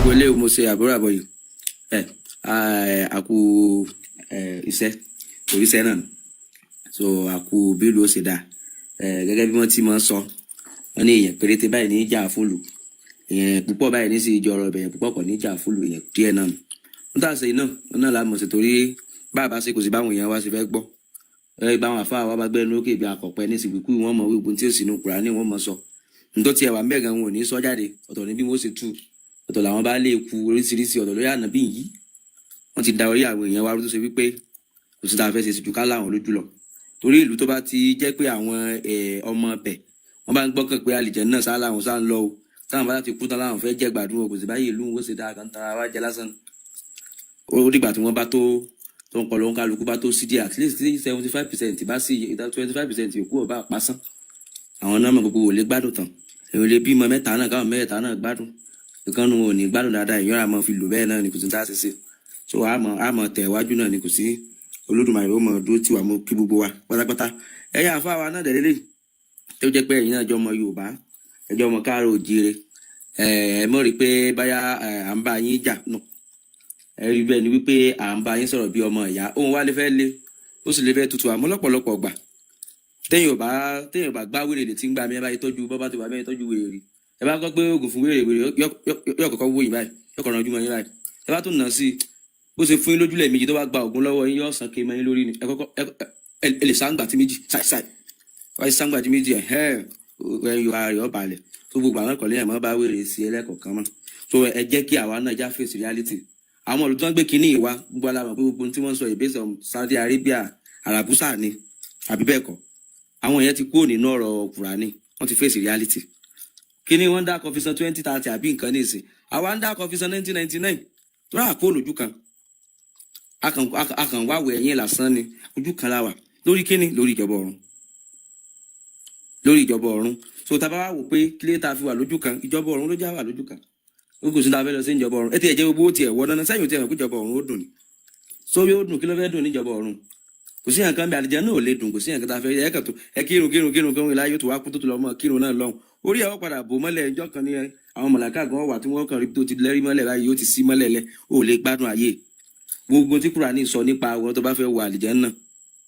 Wọlé mo ṣe àbúrò àbọ̀ yìí. Ẹ àkú iṣẹ́ oríṣẹ́ náà. So àkú bílù ó ṣe dáa. Gẹ́gẹ́ bí wọ́n ti máa ń sọ, wọ́n ní èèyàn péréte báyìí ní ìjà fúlù. Èèyàn púpọ̀ báyìí ní sí ìjọ ọ̀rọ̀ èèyàn púpọ̀ kọ̀ ní ìjà fúlù èèyàn díẹ̀ náà. Wọ́n tà ṣe iná, wọ́n náà lámọ̀ sí torí bàbá ṣe kò sí báwọn èèyàn wá sí fẹ́ gbọ́. Báwọn àfáà wá bá gbẹ́nu lókè bí akọ̀pẹ́ ní ìsìnkú wọn mọ̀ wípé tí ó sì nù Kùránì wọn mọ̀ sọ. Ǹtọ́ tí ẹwà mẹ́gan wọn ò ní sọ jáde, ọ̀tọ̀ ní bí wọ́n ṣe tú. Ọ̀tọ̀ làwọn bá lè ku oríṣiríṣi ọ̀tọ̀ lórí ànábì yìí. Wọ́n ti da orí àwọn èèyàn wa rú tó ṣe wípé kò sí tá a fẹ́ ṣe sí ju ká láwọn lójú lọ. Torí ìlú tó bá ti jẹ́ pé àwọn ọmọ bẹ̀ wọ́n bá ń gbọ́kàn pé àlìjẹ́ náà sá láwọn sá ń lọ o. Táwọn bá ti kú tán láwọn fẹ́ jẹ́ gbàdúrà o, kò sí báyìí ìlú wọn ó ṣe dáa kan tara wá jẹ lásán. Ó dìgbà tí wọ́n bá tó ń kọ lóhun kálukú bá tó sí díẹ̀ at least 75% bá sí 25% yòókù ọba àpásán. Àwọn náà mọ̀ gbogbo wò lè gbádùn tán. Èèyàn lè bímọ mẹ́ta náà káwọn mẹ́ta náà gbádùn. Ìkànnì wọn ò ní gbádùn dáadáa èèyàn àmọ́ fi lò bẹ́ẹ̀ náà ni kò sí tá a ṣe ṣe. So àmọ́ tẹ̀ wájú náà ni kò sí Olódùmarè ó mọ̀ dúró tiwa mọ́ kí gbogbo wa pátápátá. Ẹ̀yin àfáà wa náà dẹ̀ lélẹ̀ tó jẹ́ pé ẹ̀yin náà jọ ọmọ Yorùbá ẹjọ́ ọmọ káàárọ̀ oòjíire. Ẹ mọ̀ rí pé báyà à ń bá yín jà náà. Ẹ rí bẹ́ẹ̀ ni wípé à ń bá yín sọ̀rọ̀ bí ọmọ ìyá. Òun wá lè fẹ́ lé ó sì lè fẹ́ tutù àmọ́ lọ́pọ̀lọpọ̀ gbà. Téèyàn ò bá gbá wèrè lè ti ń gbà mí ẹ bá yẹ tọ́jú bọ́ bá ti wà bẹ́ẹ̀ tọ́jú wèrè. Ẹ bá gbọ́ pé oògùn fún wèrè yóò kọ́kọ́ wó yín báyìí yóò kọ́ran ojú mọ́ yín báyìí. Ẹ bá tún nà sí bó ṣe fún yín lójúlẹ̀ méjì tó bá gba oògùn lọ́wọ́ yín yóò sàn ké mọ́ yín lórí ni. Ẹ lè sáǹgbà tí méjì ṣáì wáyé sáǹgbà tí méjì yóò ara rẹ̀ ọ̀ balẹ̀ tó gbogbo àwọn ẹ̀kọ́ lẹ́yìn mọ́ bá wèrè sí ẹlẹ́kọ̀ọ́kan mọ́. So ẹ jẹ́ kí àwa náà já face reality. Àwọn olùtọ́ ń gbé kinní ìwá gbogbo aláwọ̀ pé gbogbo tí wọ́n sọ ìbéṣọ̀ Saudi Arabia Arabusa ni àbí bẹ́ẹ̀ kọ́. Àwọn èèyàn ti kúrò nínú ọ̀rọ̀ Kùránì wọ́n ti face reality. Kíní wọ́n dá kọfíṣàn 2030 àbí nǹkan ní ìsìn àwa ń dá kọfíṣàn 1999 tó rà kó lójú kan akàn wá wẹ̀ ẹ̀yìn lásán ni ojú kan láwà lórí kíní lórí ìjọba ọ̀run so tá a bá wá wò pé kílé tá a fi wà lójú kan ìjọba ọ̀run ló já wà lójú kan ó kò sí tá a fẹ́ lọ sí ìjọba ọ̀run ẹ ti ẹ̀ jẹ́ gbogbo tiẹ̀ wọ́n náà sẹ́yìn tí ẹ̀ kó ìjọba ọ̀run ó dùn ni so bí ó dùn kí ló fẹ́ dùn ní ìjọba ọ̀run kò sí nǹkan bí àlìjẹ́ náà ò lè dùn kò sí nǹkan tá a fẹ́ ẹ kàn tó ẹ kírun kan ìlà yóò tó wá kú tó lọ mọ́ kírun náà lọ́hùn orí ẹ̀ wọ́n padà bò mọ́lẹ̀ ẹjọ́ kan ní àwọn mọ̀làká gan wà tí wọ́n kàn rí tó ti lẹ́rí mọ́lẹ̀ báyìí yóò ti sí mọ́lẹ̀ lẹ̀ ó lè gbádùn ayé gbogbo tí Kùránì sọ nípa àwọn tó bá fẹ́ wọ àlìjẹ́ náà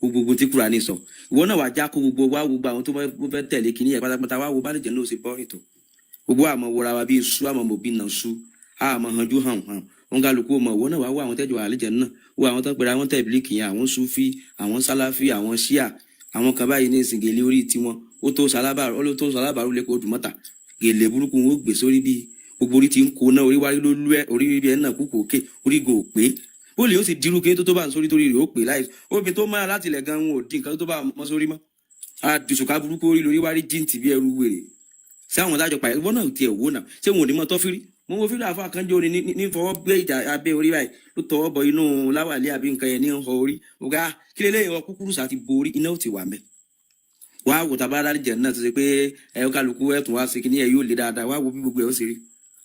gbogbo tí Kùránì sọ ìwọ náà wàá já kó gbogbo àwọn tó fẹ́ tẹ̀lé kìíní yẹn pátápátá wá wo bálìjẹ́ náà ó ṣe bọ́rìn tó gbogbo àmọ́ wọra wa bíi sú àmọ́ mọ̀ bí nà sú àmọ́ hanjú hàn wọn kálukú mọ̀ ìwọ náà wá wọ àwọn tẹ́jọ́ àlìjẹ́ náà wo àwọn tó ń pera àwọn tẹ̀bílíkì yẹn àwọn Súfí àwọn Sálàfí àwọn Ṣíà àwọn kan báyìí ní ìsìn gèlè orí tiwọn ó tó sálábàárù lẹ́kọ̀ọ́ Odùmọ́ta gèlè burúkú wọn ó gbé sórí bí gbogbo orí ti ń kó náà orí wáyé ló lú ẹ orí ibi ẹ náà kú kò ké orí gò pé bóòlù yóò sì dirú kí tó bá ń sórí torí rẹ̀ ó pè láì obìnrin tó máa láti ilẹ̀ gan wọn ò dín nǹkan tó bá mọ́ sórí mọ́ àdùsùká burúkú orí lórí wárí jíǹtì bí ẹrú wèrè sí àwọn adájọ́ pàyẹ ìwọ náà tiẹ̀ wò náà ṣé wọn ò ní mọ́ tọ́fírí mo wo fílà àfa kan jó ni ní fọwọ́ gbé ìjà abẹ́ orí báyìí ló tọwọ́ bọ inú láwàlẹ́ àbí nǹkan yẹn ní ń họ orí ọ̀gá kí lélẹ́yìn ọ kúkúrú sá ti bo orí iná ò ti wà mẹ́ wàá wò tábà dárí jẹ̀ náà tó ṣe pé ẹ̀yọ́ kálukú ẹ̀tún wá sí kíní ẹ̀ yóò lé dáadáa wàá wo bí gbogbo ẹ̀ ó ṣe rí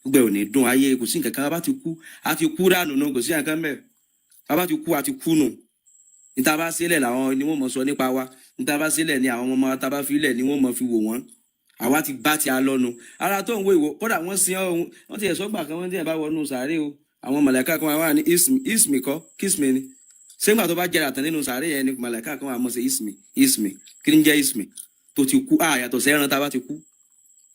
gbogbo ẹ̀ ò ní dùn ayé kò sí nǹkan kan bá ti kú a ti kú dànù náà kò sí nǹkan mẹ́ bá ti kú a ti kú nù níta bá sílẹ̀ làwọn ni wọ́n mọ̀ sọ nípa wa níta bá sílẹ̀ ni àwọn ọmọ tá bá filẹ̀ ni wọ́n mọ̀ fi wò wọ́n àwa ti bá ti a lọ́nu ara tó ń wo ìwò kódà wọ́n sin ọ́ wọ́n ti ẹ̀sọ́ gbà kan wọ́n ti ẹ̀ bá wọnú sàárè o àwọn màláíkà kan wà ní ismi kọ́ kísmi ni sẹ́gbà tó bá jẹ́ra tán nínú sàárè yẹn ni màláíkà kan wà mọ̀ sí ismi kí ni jẹ́ ismi tó ti kú àyàtọ̀ sí ẹran tá bá ti kú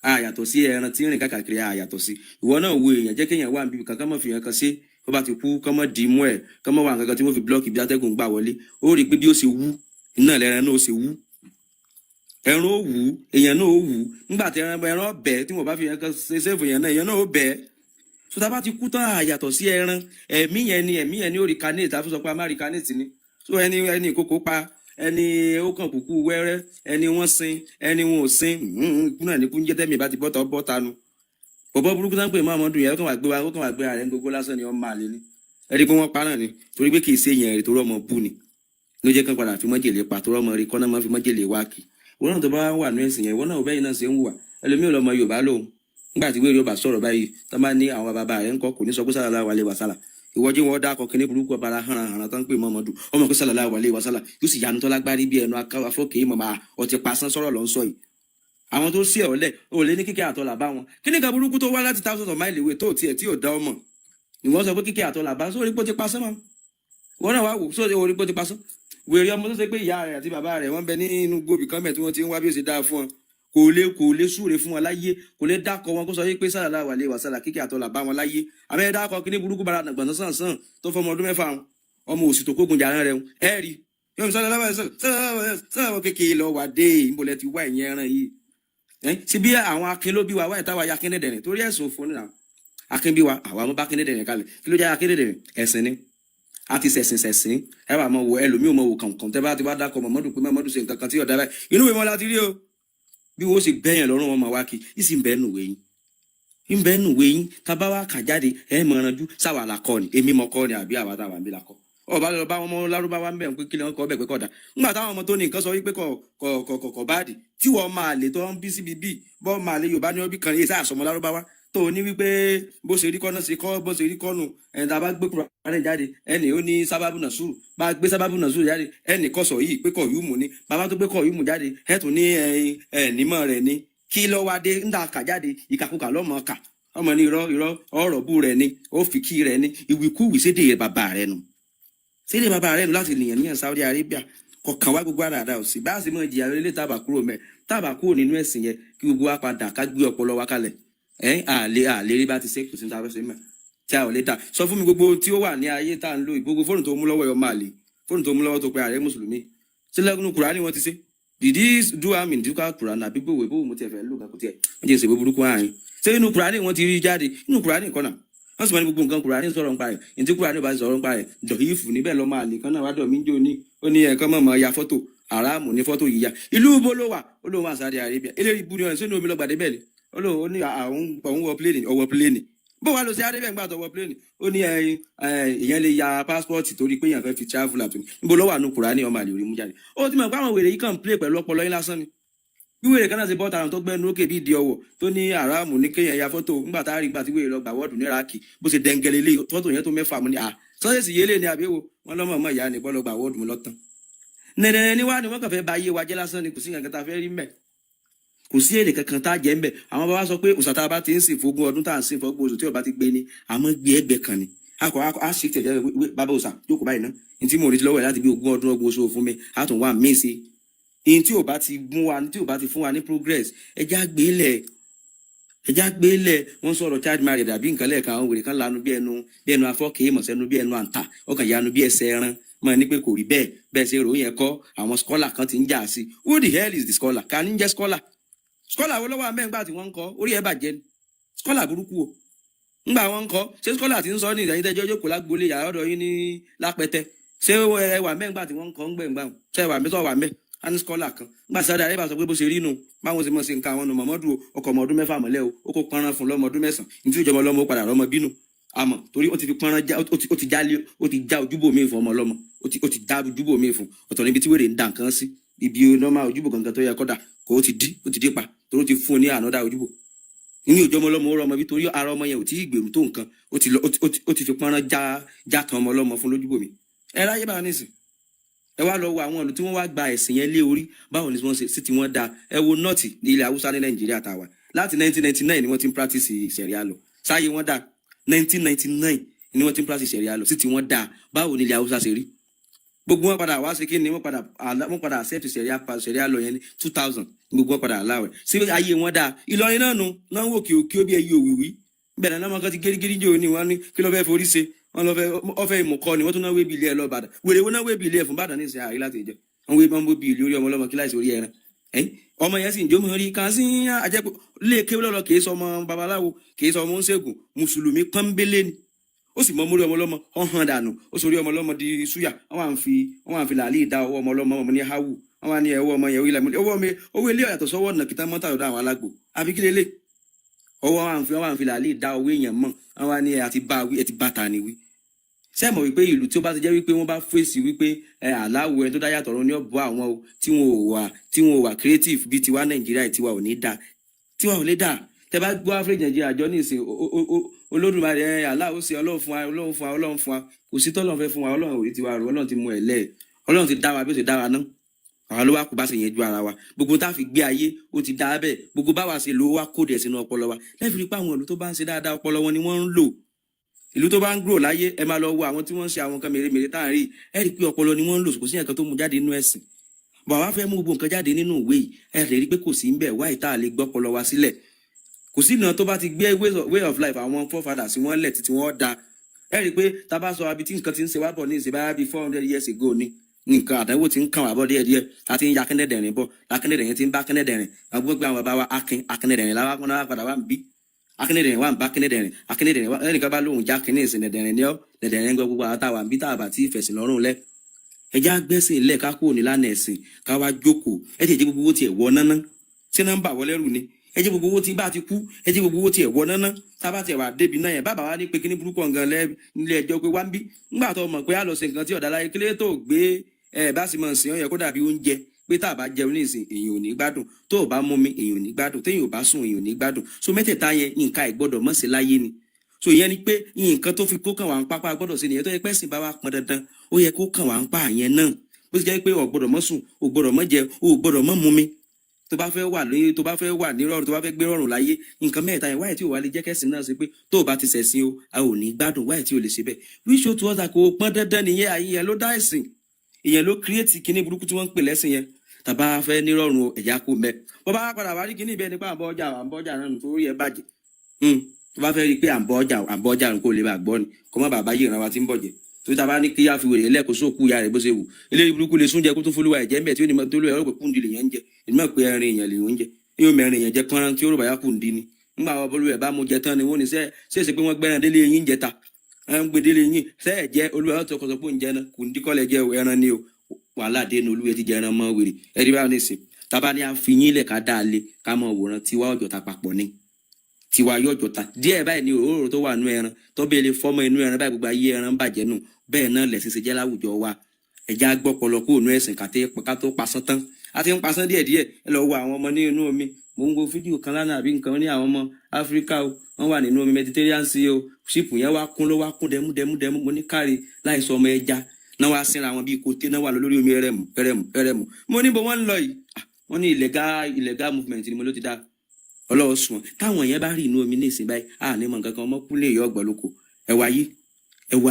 àyàtọ̀ sí ẹran tí ń rìn káàkiri àyàtọ̀ sí ìwọ náà wo èèyàn jẹ́ kéèyàn wà níbi kankan mọ̀ fi hàn kan sí tó bá ti kú kọ́ mọ́ dì í mú ẹ̀ kọ́ mọ́ wà nǹkan tí wọ́n fi blọ́ọ̀kì bí atẹ́gùn gbà wọlé ó rí i pé bí ó ṣe wú iná lẹ́ran náà ó ṣe wú ẹran ó wú èèyàn náà ó wú nígbà tí ẹran bẹ̀ tí wọ́n bá fi hàn kan ṣe sẹ́fù èèyàn náà ó bẹ̀ so tá a bá ti kú tán àyàtọ̀ sí ẹran ẹ̀mí yẹn ni ó rí kanate àfi sọ pé a má rí kanate ni so ẹni ìkókó pa ẹni ó kàn kúkú wẹ́rẹ́ ẹni wọ́n sin ẹni wọn ò sin kúnà ní kúnjẹ́ tẹ́mi bá ti bọ́ta nu bọ̀bọ̀ burúkú tán pé Muhammadu yẹn ó kàn wá gbé ààrẹ gbogbo lásán ni wọ́n máa lé ní ẹni pé wọ́n pa náà ni torí pé kì í ṣe èèyàn rẹ̀ tó rọ́mọ bú ni ló jẹ́ kán padà fi mọ́jèlé pa tó rọ́mọ rí kọ́nà máa fi mọ́jèlé wá kì wọ́n náà tó bá wà ní ẹ̀sìn yẹn wọ́n náà bẹ́yìn náà ṣe ń wùwà ẹlòmíì lọ́mọ Yorùbá lòun nígbà tí wéèrè Yorùbá sọ̀rọ̀ báyìí tó bá ní àwọn bàbá rẹ̀ ńkọ́ kò ní sọ pé sallallahu alaihi wasallam ìwọ́jú wọn dákọ̀ kíní burúkú ọ̀bàrà hàn tán pé Muhammadu ọmọ pé sallallahu alaihi wasallam yóò sì yanu tó lágbárí bí ẹnu afọ́kè mọ̀mọ́ ọtí pasán sọ̀rọ̀ lọ́ ń sọ yìí àwọn tó sí ọ̀lẹ́ ò lé ní kíkẹ́ àtọ́là bá wọn kíní kan burúkú tó wá láti thousands of miles away tó tiẹ̀ tí ò dá ọmọ ìwọ́n sọ pé kíkẹ́ àtọ́là bá sórí pé ó ti pasán mọ́ wọ́n náà wá wò sórí orí pé ó ti pasán wèrè ọmọ tó ṣe pé ìyá rẹ̀ àti bàbá rẹ̀ wọ́n bẹ nínú gbòbí kan bẹ̀ tí wọ́n ti ń wá bí ó ṣe dáa fún wọn kò lè súre fún wọn láyé kò lè dákọ wọn kó sọ pé sàlàlá wà lè wà sàlà kíkẹ́ àtọ́là bá wọn láyé àmọ́ ẹ dákọ kíní burúkú bara nàgbọ̀n sàn sàn tó fọmọ ọdún mẹ́fà wọn ọmọ òsì tó kógun jà rẹ̀ ẹ rí yóò sàlàlá kékeré lọ wà dé ìmọ̀lẹ̀ ti wá ìyẹn ẹran yìí ṣe bí àwọn akin ló bí wa wáyé táwa ya akin dẹ̀dẹ̀rẹ̀ torí ẹ̀sùn fún nìyà akin bí wa àwa mọ́ bá akin dẹ̀dẹ̀rẹ̀ kalẹ̀ kí ló jẹ́ akin dẹ̀dẹ̀rẹ̀ ẹ̀sìn ni a ti sẹ̀sìn ẹ wà mọ̀ wò ẹlòmíì mọ̀ wò kàǹkàn tẹ́ bá ti wá dákọ̀ Muhammadu pé Muhammadu ṣe nǹkan kan tí ọ̀dà báyìí inú ìwé wọn láti rí o bí wọ́n ṣe gbẹ̀yàn lọ́rùn wọn máa wá kí ìsì ń bẹ́ẹ̀ nù wẹ̀yìn ń bẹ́ẹ̀ nù wẹ̀yìn tá a bá wá kà jáde ẹ̀ mọ̀rànjú sáwà làkọ́ ni èmi mọ̀ kọ́ ni àbí àwa táwa ń bí làkọ́ ọba lọ bá wọn mọ lárúbáwá ń bẹ̀ pé kí lè kọ́ bẹ̀ pé kọ́ da ńgbà táwọn ọmọ tó ní nǹkan sọ wípé kọ̀ báàdì tí wọ́n máa lè tó ń bí síbi bíi bọ́ máa lè Yorùbá ní ọbí kan yé sáà sọmọ lárúbáwá tó ní wípé bó ṣe rí kọ́nà sí kọ́ bó ṣe rí kọ́nù ẹ̀ńtà bá gbé Kùránì jáde ẹnì ó ní sábàbù nàṣúrù bá gbé sábàbù nàṣúrù jáde ẹnì kọ́ sọ yìí pé kọ̀ yúmù ni bàbá tó gbé kọ̀ yúmù jáde ẹ̀ tún ní ẹ̀ẹ́nìmọ̀ rẹ̀ ni kí lọ́ wá dé ńdà kà jáde ìkàkùkà lọ́mọ kà ọmọ ní irọ́ ọ̀rọ̀ bú rẹ̀ ni ó fi kí rẹ̀ ni ìwìkúwì sédè bàbá rẹ̀ nù sílẹ̀ bàbá rẹ̀ láti nìyẹn ní Saudi Arabia kọ̀ọ̀kan wá gbogbo àdàdà òsì bá a sì mọ ìjìyà ilé tábà kúrò mẹ́ tábà kúrò nínú ẹ̀sìn yẹn kí gbogbo wa padà ká gbé ọpọlọ wa kalẹ̀ àlè rí bá ti ṣe kò sí ní ta fẹ́ ṣe mẹ́ tí a ò lè ta sọ fún mi gbogbo tí ó wà ní ayé tá à ń lò gbogbo fóònù tó mú lọ́wọ́ ẹ̀ máa lè fóònù tó mú lọ́wọ́ tó pe ààrẹ mùsùlùmí sílẹ̀ nínú Kùránì wọ́n ti ṣe did this do am in duka Kùránì àbí bòwé bòwé mo ti ẹ̀fẹ̀ lò kàkó tiẹ̀ wọ́n jẹ́ ìṣèwé burúkú àárín ṣé inú Kùránì wọ́n ti rí jáde inú Kùránì kọ́nà wọ́n sì máa ní gbogbo nǹkan Kùránì sọ̀rọ̀ nípa rẹ̀ ní tí Kùránì bá sọ̀rọ̀ nípa rẹ̀ dọ̀yìfù níbẹ̀ lọ́ máa lè kán náà wá dọ̀ mí jò ní ó ní ẹ̀kan mọ̀ ya fọ́tò aráàmù ní fọ́tò yíya ìlú ibo ló wà ó lóun wà Saudi Arabia eléyìí ibú ni ọ̀rẹ́ sínú omi lọ́gbàdé bẹ́ẹ̀ ni ó lóun ó ní àwọn wọ pléènì ọwọ́ pléènì bó wà lọ sí Arabia ńgbà tó wọ pléènì ó ní ìyẹn lè ya pásítọ̀tì torí pé èèyàn fẹ́ fi travel àtúnyẹ níbo ló wà nù Kùránì ọmọ àlè orí mú jáde ó ti mọ̀ pé àwọn wèrè yìí kàn ń play pẹ̀lú ọpọlọ yín lásán ni bí wèrè kan náà ṣe bọ́ tààrùn tó gbẹ́nu lókè bíi ìdí ọwọ́ tó ní àràmù ní kéèyàn ya fọ́tò ńgbà tá a rí ìgbà tí wèrè lọ gbà wọ́ọ̀dù ní Iraki bó ṣe dẹ́ngẹ́lẹ́ lé fọ́tò yẹn tó mẹ́fà mu ni sọ́yẹ́sì yélé ni àbíwò wọn lọ́mọ ọmọ ìyá ni bọ́lọ́ gbà wọ́ọ̀dù mu lọ́tàn nẹ̀nẹ̀nẹ̀ ni wá ni wọ́n kàn fẹ́ ba ayé wa jẹ́ lásán ni kò sí nǹkan tá a fẹ́ rí mbẹ̀ kò sí èrè kankan tá a jẹ́ mbẹ̀ àwọn bàbá sọ pé òṣà tá a bá ti ń sìn fógún ọdún tá à ń sìn fọ́gbó oṣù tí ò bá ti gbé ni àmọ́ gbé ẹgbẹ́ kan ni akọ a ṣe tẹ̀jẹ́ bàbá òṣà jókòó báyìí ná ní tí mo rí lọ́wọ́ ẹ̀ láti bí ogún ọdún ọgbọ̀n oṣù fún mi a tún wà mí sí i tí ò bá ti mú wa tí ò bá ti fún wa ní progress ẹja gbélẹ̀ wọ́n sọ̀rọ̀ child marriage àbí nǹkan lẹ́ẹ̀kan àwọn wèrè kan lanu bí ẹnu afọ́kè mọ̀sẹ́nu bí ẹnu àǹtà ọkàn yanu bí ẹsẹ̀ ẹran mọ̀ ní pé kò rí bẹ́ẹ̀ ṣe ròyìn ẹ̀kọ́ àwọn scholar kan ti ń jà sí who the hell is the scholar ká ní jẹ́ scholar wo lọ́wọ́ amẹ́ngbà tí wọ́n ń kọ́ orí ẹ̀ bàjẹ́ ni scholar burúkú o ńgbà wọ́n ń kọ́ ṣé scholar ti ń sọ ní ìdájọ́ jókòó lágbólé yàrá ọ̀dọ̀ yín ní lápẹ́tẹ́ ṣé ẹwà mẹ́ngbà tí wọ́n ń kọ́ ń gbẹ̀ngbà ṣé ẹwà mẹ́tọ́ wà mẹ́ a ní scholar kan ńgbà Saudi Arabia sọ pé bó ṣe rí nù báwọn ṣe mọ̀ sí nǹkan àwọn ọmọ Muhammadu ọkọ̀ ọmọ ọdún 6 mọ́lẹ́ o ó kó pọ́nrán fún lọ́mọ ọdún 9 ní tí ìjọba ọlọ́mọ ó padà rọ́mọ bínú àmọ́ torí ó ti fi pọ́nrán já ó ti já ojúbò míì fún ọmọ ọlọ́mọ ó ti dá ojúbò míì fún ọ̀tọ̀ níbi tí wèrè ń dà nǹkan sí ibi normal ojúbò gangan tó yẹ kọ́dà kó ó ti dí pa torí ó ti fún un ní ànádà ojúbò ní ìjọba ọlọ́mọ ó rọmọ bí torí ara ọmọ yẹn ò tí ì gbèrú tó nǹkan ó ti fi pọ́nrán já tan ọmọ ọlọ́mọ fún lójúbò mi ẹ ráyé báwọn nísìn ẹ wá lọ wo àwọn ọ̀nà tí wọ́n wá gba ẹ̀sìn yẹn lé orí báwo ni wọ́n ṣe sí tí wọ́n da ẹ wo nọ́ọ̀tì ní ilẹ̀ Haúsá ní Nàìjíríà tàwa láti 1999 ni wọ́n ti ń practice ìṣẹ̀ríà lọ sáyé wọ́n dà 1999 ni wọ́n ti ń practice ìṣẹ̀ríà lọ sí tí wọ́n dà báwo ni ilẹ̀ Haúsá ṣe rí gbogbo wọn padà wá sí kí ni wọ́n padà accept ìṣẹ̀ríà lọ yẹn ní 2000 gbogbo wọn padà aláwẹ̀ sí ayé wọn dà Ìlọrin náà nù náà wò kí ó bí ẹyí òwìwí bẹ̀rẹ̀ náà mọ́kàn ti gírígírí jò ní wọn ní kí ló fẹ́ forí ṣe wọn lọ fẹ́ ọfẹ́ ìmùkọ́ ni wọ́n tún náà wé bí ilé ẹ lọ Ìbàdàn wèrè wọn náà wé bí ilé ẹ fún Ìbàdàn ní ìsìn àrí láti ìjọ wọn wé bọ́n bí ilé orí ọmọ ọlọ́mọ kíláàsì orí ẹran ọmọ yẹn sì ń jó mọ́ rí kan sí àjẹpọ̀ lé kéwú lọ́lọ́ kìí sọ ọmọ babaláwo kìí sọ ọmọ oníṣègùn mùsùlùmí pọ́nbélé ni ó sì mọ mórí ọmọ ọlọ́mọ ọ̀hán dànù ó sọ orí ọmọ ọlọ́mọ di súyà wọ́n wà ń fi làálì dá ọwọ́ ọmọ ọlọ́mọ ọmọ ní hawu wọ́n wà ní ẹwọ́ ọmọ yẹn owó ilé ọ̀yàtọ̀ sọ́wọ́ ọ̀nà kìtà mọ́tà lọ́dọ̀ àwọn alágbò àbí kí lélẹ̀ ọwọ́ wọ́n wà ń fi làálì dá owó èèyàn mọ́ wọ́n wà ní àti bá wí ẹ ti bá ta ni wí sẹ́mọ̀ wípé ìlú tí ó bá ti jẹ́ wípé wọ́n bá fèsì wípé aláwo ẹni tó dá yàtọ̀ ní ọ̀bọ̀ àwọn o tí wọn ò wà creative bíi tiwa Nàìjíríà tiwa ò ní dà tiwa ò lè dà tẹ bá gbọ́ average Nàìjíríà jọ ní ìsìn Olódùmarè aláwo ṣe Ọlọ́run fún wa kò sí tọ́lọ́run fẹ́ fún wa Ọlọ́run ò rí tiwa rò Ọlọ́run ti mú ẹ̀ lẹ́ẹ̀ Ọlọ́run ti dá wa bí ó ti dá wa ná àwọn ló wá kó bá ṣe yẹn ju ara wa gbogbo tá a fi gbé ayé ó ti dá bẹ́ẹ̀ gbogbo báwa ṣe lò ó wá kóde ẹ̀ sínú ọpọlọ wa lẹ́fìrí pé àwọn ìlú tó bá ń ṣe dáadáa ọpọlọ wọn ni wọ́n ń lò ìlú tó bá ń grow láyé ẹ máa lọ wo àwọn tí wọ́n ń ṣe àwọn nǹkan mèremère tá à ń rí ẹ rí i pé ọpọlọ ni wọ́n ń lò kò sí nǹkan tó mú jáde nínú ẹ̀sìn bàbá fẹ́ mú gbogbo nǹkan jáde nínú ìwé yìí ẹ lè rí i pé kò sí ń bẹ̀ wáyé tá a lè gbọ́pọlọ wa sílẹ̀ kò sí ìnáwó tó bá ti gbé way of life àwọn forefathers wọn lẹ̀ títí wọ́n da ẹ rí i pé tá a bá sọ abi tí nǹkan ti ń ṣe wá bọ̀ ní ìṣe báyà bíi 400 years ago ni nǹkan àdánwò ti ń kàn wá bọ̀ díẹ̀díẹ̀ àti ń ya kẹ́nẹ́dẹ̀rin bọ̀ lakẹ́nẹ́dẹ̀rin ti ń bá kẹ́nẹ́dẹ̀rin gbogbo àwọn bàbá wa akẹ́nẹ́dẹ̀rin làwọn akọ́nà padà wà ń bí akẹ́nẹ́dẹ̀rin wà ń bá akẹ́nẹ́dẹ̀rin wà ẹnìkan bá lóhùn já kẹ́nẹ́ ìsìn dẹ̀dẹ̀rin ní ọ́ dẹ̀dẹ̀rin gbọ́ gbogbo àwọn táwa ń bí táwa bá tí ìfẹ̀sìn lọ́rùn lẹ̀ ẹjá gbẹ́sìn lẹ̀ ká kúrò nílànà ẹ̀sìn ká wá jókòó ẹ ti jẹ́ gbogbo owó tiẹ̀ wọ náná ṣé nọ́mbà wọlé rù ni ẹ jẹ́ gbogbo owó tí bá ti kú ẹ jẹ́ gbogbo owó tiẹ̀ wọ náná tábà tiẹ̀ wà débi náà yẹn bàbá wa ní pé kíní burúkú ọ̀ngàn nílé ẹjọ́ pé wá ń bí ńgbà tó mọ̀ pé á lọ ṣe nǹkan tí ọ̀dà láyé kílé tó gbé bá sì mọ̀ sí ọ̀yẹ́ kó dàbí oúnjẹ pé tá a bá jẹun ní ìsìn èèyàn ò ní gbádùn tó o bá mú mi èèyàn ò ní gbádùn téèyàn ò bá sùn èèyàn ò ní gbádùn so mẹ́tẹ̀ẹ̀ta yẹn nǹkan àìgbọ́dọ̀ mọ̀ sí láyé ni so ìyẹn ni pé nǹkan tó fi kó kàn wá ń pápá gbọ́dọ̀ sí nìyẹn tó yẹ pé ẹ̀sìn bá wa pọn dandan ó yẹ kó kàn wá ń pa àyẹn náà bó ti jẹ́ pé o gbọ́dọ̀ mọ́ sùn o gbọ́dọ̀ mọ́ jẹ o gbọ́dọ̀ mọ́ mú mi tó bá fẹ́ wà ní rọrùn tó bá fẹ́ gbé rọrùn láyé nǹkan mẹ́ta yẹn wáyé tí ò wá lè jẹ́ kẹ́sìn náà ṣe pé tó o bá ti ṣẹ̀sìn o a ò ní gbádùn wáyé tí ò lè ṣe bẹ́ẹ̀ we show to us that kò pọn dandan nìyẹn àyè yẹn ló dá ẹ̀sìn ìyẹn ló create kíní burúkú tí wọ́n ń pè lẹ́sìn yẹn tàbá fẹ́ ní rọrùn ẹ̀yà kó mẹ́ bọ́ bá padà wá rí kíní ibẹ̀ nípa àbọ̀ọjà náà nítorí ẹ bàjẹ́ tó bá fẹ́ rí pé àbọ̀ọjà kò lè bá gbọ́ ni kò má bàbá yìí ìran wa ti ń bọ̀jẹ̀ tó tá a bá ní kí á fi wèrè lẹ́ẹ̀kọ́ sóòkú ìyá rẹ̀ bó ṣe wù eléyìí burúkú lè súnjẹ kó tó fọlúwa ẹ̀jẹ̀ mbẹ̀ tí ó ní tó lóye ọ̀rọ̀ pé kúndì lè yẹn ń jẹ ìdúmọ̀ pé ẹrin èèyàn lè yẹn ń jẹ yóò mẹ́rin èèyàn jẹ kọ́ran tí ó rò báyà kúndì ni ńgbà wọn bọ́lú ẹ̀ bá mú jẹ tán ni wọ́n ní sẹ́ẹ̀sì pé wọ́n gbẹ́ran délé yín jẹta ń gbé délé yín sẹ́ẹ̀ jẹ́ olúwa ọ̀tọ̀ kọ̀sọ̀ pé ń jẹ náà kúndì kọ́lẹ̀ jẹ ẹran ni o wàhálà dénú olúwa ti jẹ ẹran mọ́ wèrè ẹ̀rí bá ní sìn tábà ní àfihàn ilẹ̀ ká dáa lé ká mọ̀ wòran tiwa ọ̀jọ̀ta papọ̀ ni tiwa yọ ọ̀jọ̀ta díẹ̀ báyìí ni òróró tó wà nú ẹran tó bẹ́ẹ̀ lè fọ́mọ inú ẹran báyìí gbogbo ayé ẹran bàjẹ́ nù bẹ́ẹ̀ náà lẹ̀sìn ṣe jẹ́ láwùjọ wa ẹja gbọ́pọlọ kúrò nú ẹ̀sìn ká tó pasán tán a ti ń pasán díẹ̀díẹ̀ ẹ lọ wo àwọn ọmọ ní inú omi mò ń wo fídíò kan lánàá àbí nǹkan ní àwọn ọmọ áfíríkà o wọ́n wà nínú omi Mediterranean Sea o ṣíìpù yẹn wá kún dẹmú mo ní káre láìsọ ọmọ ẹja náà wá sínra wọn bíi kòté náà wà lórí omi ẹrẹmù mo ní bó wọ́n ń lọ yìí wọ́n ní illegal movement ni mo ló ti dá ọlọ́wọ́ sùn táwọn yẹn bá rí inú omi ní ìsìn báyìí ní mọ̀ nǹkan kan ọmọ kúlẹ̀ yọ ọgbọ̀n lóko ẹwà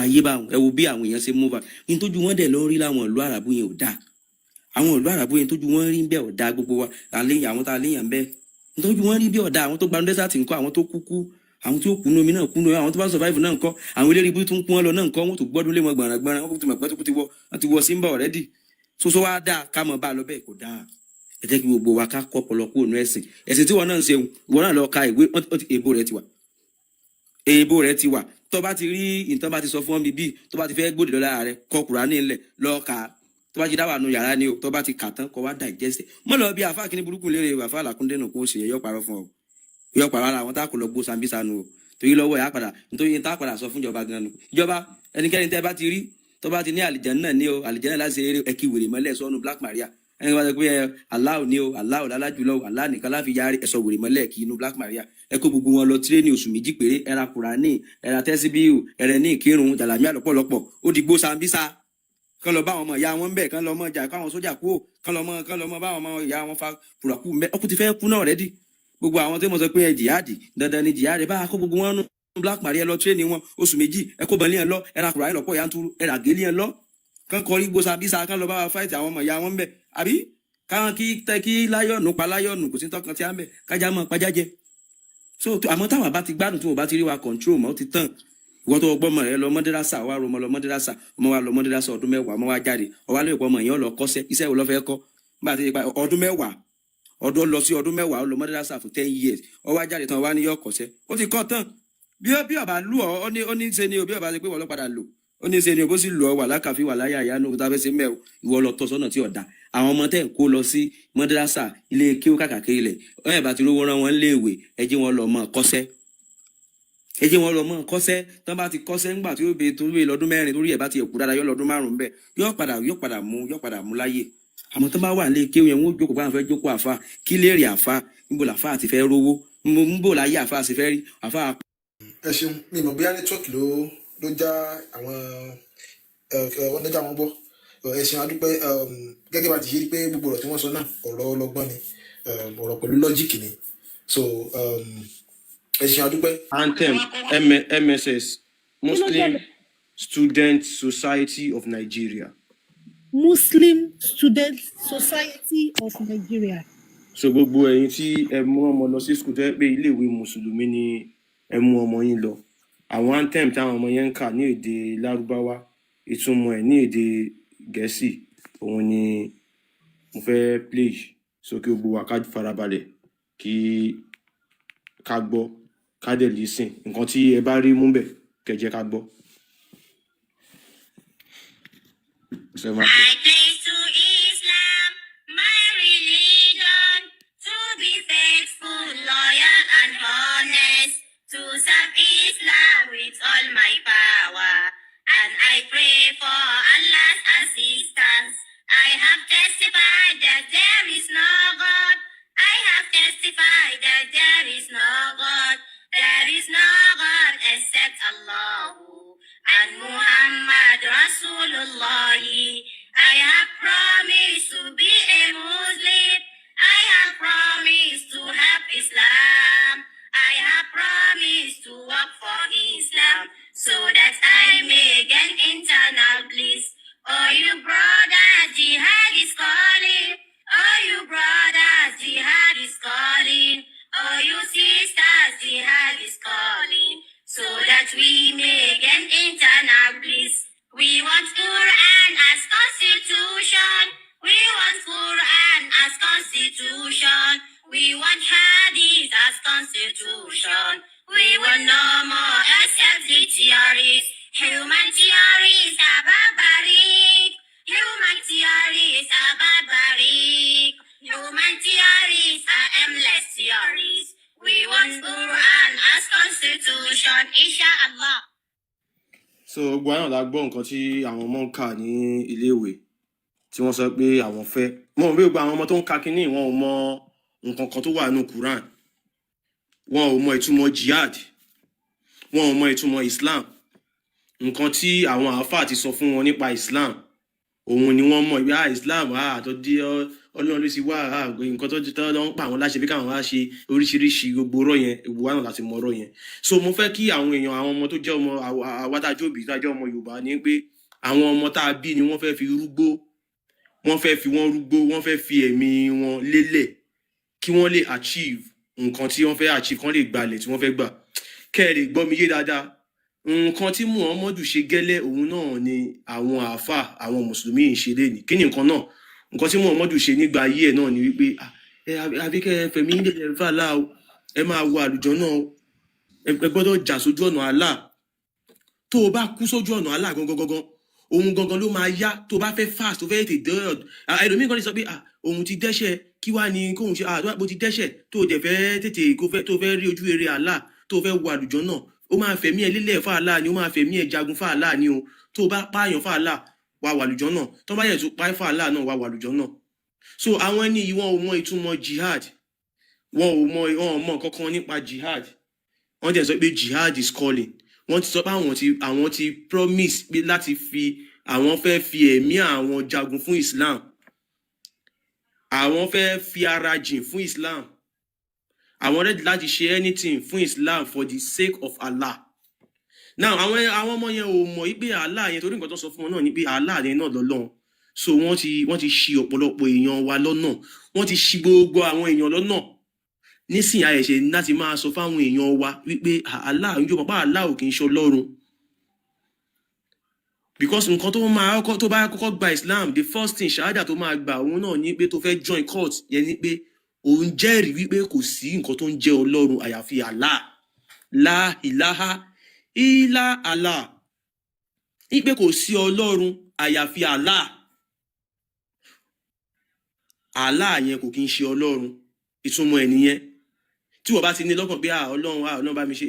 ayé báwọn ẹwù bí àwọn èèyàn ṣe mú bá ní tójú wọn dẹ̀ lọ rí láwọn ìlú àràbù yẹn ò dáa àwọn ìlú àràbù yẹn tójú wọn rí bẹ́ẹ̀ ò dáa gbogbo wa àwọn tá a léyàn bẹ́ẹ̀ nítorí wọn rí bí ọ̀dà àwọn tó gbanú dẹ́sàtì ńkọ́ àwọn tó kúkú àwọn tó kú nómi náà kú nómi àwọn tó bá survive náà ńkọ́ àwọn eléré ibú tó ń pọ́n lọ náà ńkọ́ wọn tó gbọ́dún lé wọn gbọ̀nràngbọ̀nràn wọn tó mọ̀ pé wọ́n ti wọ símbà already soso wa dáa ká mọ̀ bá a lọ bẹ́ẹ̀ kò dáa ẹ jẹ́ kí gbogbo wa ká kọ́ ọ̀pọ̀lọpọ̀ ònú ẹ̀sìn tí wọn náà ń ṣe wọn náà lọ ka ìwé èèbò rẹ ti wà tó bá ti rí ìtàn bá ti sọ fún ọ bíbí tó bá ti fẹ́ gbòdì lọ́la rẹ kọ Kùránì ńlẹ̀ lọ́ọ́ ka tó bá ti dáwà nù yàrá ni o tó bá ti kà tán kọ wá digest mọ́ lọ bí àfa kíní burúkú lérè àfa làkúndé nù kó ṣe yọ parọ́ fún ọ yọ parọ́ ara àwọn tá kò lọ gbó sambisa nù o torí lọ́wọ́ yà padà nítorí tá padà sọ fún ìjọba gan nù ìjọba ẹnikẹ́ni tẹ́ bá ti rí tó bá ti ní àlìjánnà ní o àlìjánnà láti ṣe ẹkí wèrè mọ́lẹ̀ sọ́nù Black Maria ẹni wá sọ pé Allah ní o Allah lálájùlọ Allah nìkan láfi yára ẹ̀sọ́ wèrè mọ́lẹ̀ kí inú Black Maria ẹ kó gbogbo wọn lọ tírénì oṣù méjì péré ẹra Kùránì ẹra tẹ́síbíù ẹrẹ ní ìkírun jàlámíà lọ́pọ̀lọpọ̀ ó di gbó sambisa kán lọ bá àwọn ọmọ ìyá wọn bẹ́ẹ̀ kán lọ mọ jà káwọn sójà kú kán lọ mọ bá àwọn ọmọ ìyá wọn fa kùràkù mẹ́ ọkùn ti fẹ́ kú náà rẹ́dì gbogbo àwọn tí mo sọ pé ẹ jìhádì dandan ni jìhádì bá kó gbogbo wọn nù Black Maria lọ tírénì wọn oṣù méjì ẹ kó bọ̀lì yẹn lọ ẹra Kùránì lọ́pọ̀ yanturu ẹra gẹ́lì yẹn lọ kán kọrí gbó sambisa kán lọ bá wa fáìtì àwọn ọmọ ìyá wọn bẹ́ẹ̀ àbí káwọn kí láyọ̀nù pa láyọ̀nù kò sí tọkàn tí a ń bẹ̀ kájà mọ́ pàjájẹ so àmọ́ táwọn bá ti gbádùn tí wọ́n bá ti rí wa control mọ́ ó ti tàn ìwọ́n tó gbọ́mọ rẹ lọ mọ́dẹ́rásà wà rọmọ lọ mọ́dẹ́rásà ọmọ wa lọ mọ́dẹ́rásà ọdún mẹ́wàá ọmọ wa jáde ọwá lóye pọ̀ ọmọ yẹn lọ kọ́ṣẹ́ iṣẹ́ wo ló fẹ́ kọ́ nígbà tí ọdún mẹ́wàá ọdún lọ sí ọdún mẹ́wàá ó lọ mọ́dẹ́rásà fún 10 years ọwá jáde tán wá ní yọ kọ́ṣẹ́ ó ti kọ́ tán bí ọba lù ọ ó ní ṣe ni o bí ọba ṣe pé wọ́n lọ padà lò ó ní ṣe ni o bó sì lù ọ wà lákàfí wà láyà ìyá ní òkúta fẹ́ ṣe mẹ́ ìwọ lọ tọ́ sọ́nà tí ọ̀dà àwọn ọmọ tẹ́ ń kó lọ sí mọ́dẹ́rásà ilé kí ó kàkàkiri lẹ̀ ọ̀yẹ̀ bá ti rówó rán wọn léèwé ẹ jí wọn lọ mọ́ kọ́ṣẹ́ ẹ jẹ́ wọn lọ mọ́ kọ́ṣẹ́ tán bá ti kọ́ṣẹ́ ńgbà tí ó be tó lóye lọ́dún mẹ́rin torí ẹ̀ bá ti ẹ̀kú dáadáa yọ lọ́dún márùn-ún bẹ́ẹ̀ yọ padà mú láyè àmọ́ tán bá wà nílé kéwìn ẹ̀ wọ́n jókòó báwọn fẹ́ jókòó àfa kí léèrè àfa níbo làfa àti fẹ́ rówó níbo láyé àfa àti fẹ́ rí àfa. ẹ ṣeun mi mọ̀ bóyá nẹ́tíwọ́ọ̀kì ló já àwọn ọ̀nẹ́jà wọn bọ́ ẹ ṣeun adúpẹ́ gẹ́gẹ́ bá ti ṣe rí pé gbogbo ọ̀rọ̀ tí wọ́n sọ náà ọ̀rọ̀ ọlọ́gbọ́n ni ọ̀rọ̀ pẹ̀lú lọ́jíìkì ni so ẹ ṣeun adúpẹ́. Anthem MSS Muslim Student Society of Nigeria. Muslim Student Society of Nigeria. So gbogbo ẹ̀yin tí ẹ mú ọmọ lọ sí school tó yẹ pé iléèwé mùsùlùmí ni ẹ mú ọmọ yín lọ. Àwọn anthem táwọn ọmọ yẹn ń kà ní èdè Lárúbáwá, ìtumọ̀ ẹ̀ ní èdè Gẹ̀ẹ́sì, òun ni mo fẹ́ play. So kí gbogbo wa ká farabalẹ̀ kí ká gbọ́, ká dẹ̀ listen. Nǹkan tí ẹ bá rí mú bẹ̀ kẹ́ jẹ́ ká gbọ́. So, I place to Islam, my religion, to be faithful, loyal, and honest, to serve Islam with all my power. And I pray for Allah's assistance. I have testified that there is no God. I have testified that there is no God. There is no God except Allah. And Muhammad Rasulullah. I have promised to be a Muslim. I have promised to help Islam. I have promised to work for Islam so that I may gain internal bliss. Oh, you brothers, jihad is calling. Oh, you brothers, jihad is calling. Oh, you sisters, jihad is calling. So that we may gain internal bliss. We want Quran as constitution. We want Quran as constitution. We want Hadith as constitution. We want no more except the theories. Human theories are barbaric. Human theories are barbaric. Human theories are aimless theories. We want Quran as constitution, inshallah. So gbogbo àwọn la gbọ́ nǹkan tí àwọn ọmọ ń kà ní iléèwé tí wọ́n sọ pé àwọn fẹ́. Mo mọ̀ pé gbogbo àwọn ọmọ tó ń ka kínní wọn ò mọ nǹkan kan tó wà nínú Quran. Wọn ò mọ ìtumọ̀ jihad. Wọn ò mọ ìtumọ̀ Islam. Nǹkan tí àwọn àáfàá ti sọ fún wọn nípa Islam, òun ni wọ́n mọ̀. Islam àtọ́dí Ọlọ́run ló sì wá nǹkan tó tọ́ ló ń pa àwọn láṣẹ bí káwọn wá ṣe oríṣiríṣi gbogbo ọ̀rọ̀ yẹn, gbogbo wa náà láti mọ ọ̀rọ̀ yẹn. So mo fẹ́ kí àwọn èèyàn, àwọn ọmọ tó jẹ́ ọmọ àwátájọ́bì tó jẹ́ ọmọ Yorùbá ní pé àwọn ọmọ tá a bí ni wọ́n fẹ́ fi rúgbó, wọ́n fẹ́ fi wọ́n rúgbó, wọ́n fẹ́ fi ẹ̀mí wọn lélẹ̀ kí wọ́n lè achieve nǹkan tí wọ́n fẹ́ achieve, kán lè gbalẹ̀ tí wọ́n fẹ́ gbà. Kẹ́ ẹ lè gbọ́ mi yé dáadáa. Nǹkan tí Muhammadu ṣe gẹ́lẹ́ òun náà ni àwọn àáfàá àwọn mùsùlùmí ń ṣe lénìí. Kí ni nǹkan náà? Nǹkan tí Muhammadu ṣe nígbà ayé ẹ̀ náà ni wípé àbí kẹ́ ẹ fẹ̀mí ilé ẹ̀fà láà o, ẹ máa wọ àlùjọ náà o, ẹ gbọ́dọ̀ jà sójú ọ̀nà Allah. Tó o bá kú sójú ọ̀nà Allah gangan, òun gangan ló máa yá. Tó o bá fẹ́ fast, tó fẹ́ tètè dé ẹlòmíì kan lè sọ pé òun ti dẹ́ṣẹ̀, kí wá ni kóun ṣe bó ti dẹ́ṣẹ̀ tó o dẹ̀ fẹ́ tètè tó fẹ́ rí ojú rere Allah, tó o fẹ́ wọ àlùjọ náà, ó máa fẹ̀mí ẹ lélẹ̀ fún Allah ni, ó máa fẹ̀mí ẹ jagun fún Allah ni o. Tó o bá pààyàn fún Allah wà wàlùjọ náà, tó bá yẹ tó pa fún Allah náà wà wàlùjọ náà. So àwọn ẹni yìí wọn ò mọ ìtumọ̀ jihad, wọn ò mọ kankan nípa jihad. Wọ́n jẹ́ sọ pé jihad is calling. Wọ́n ti sọ pé àwọn ti promise pé láti fi àwọn fẹ́ fi ẹ̀mí àwọn jagun fún Islam. Àwọn fẹ́ fi ara jìn fún Islam. Àwọn ready láti ṣe anything fún Islam for the sake of Allah. Now àwọn ọmọ yẹn ò mọ̀ wípé Allah yẹn, torí nǹkan tó sọ fún wọn náà ni pé Allah yẹn náà lọ́lọ́run. So wọ́n ti ṣì ọ̀pọ̀lọpọ̀ èèyàn wa lọ́nà. Wọ́n ti ṣì gbogbo àwọn èèyàn lọ́nà. Nísìnyí àyẹ̀ṣẹ̀ láti máa sọ fáwọn èèyàn wa wípé Allah ń jọ pàpà Allah ò kì í ṣe Ọlọ́run. Because nǹkan tó bá kọ́kọ́ gba Islam, the first thing ṣahada tó máa gbà òun náà ni pé tó fẹ́ join court yẹn ni pé òun jẹ́rìí wípé kò sí nǹkan tó ń jẹ́ Ọlọ́run àyàfi Allah. La ilaha illa Allah. Wípé kò sí Ọlọ́run àyàfi Allah. Allah yẹn kò kí ń ṣe Ọlọ́run. Ìtumọ̀ ẹ̀ nìyẹn. Tí wọ́n bá ti ní lọ́kàn pé Ọlọ́run bá mi ṣe,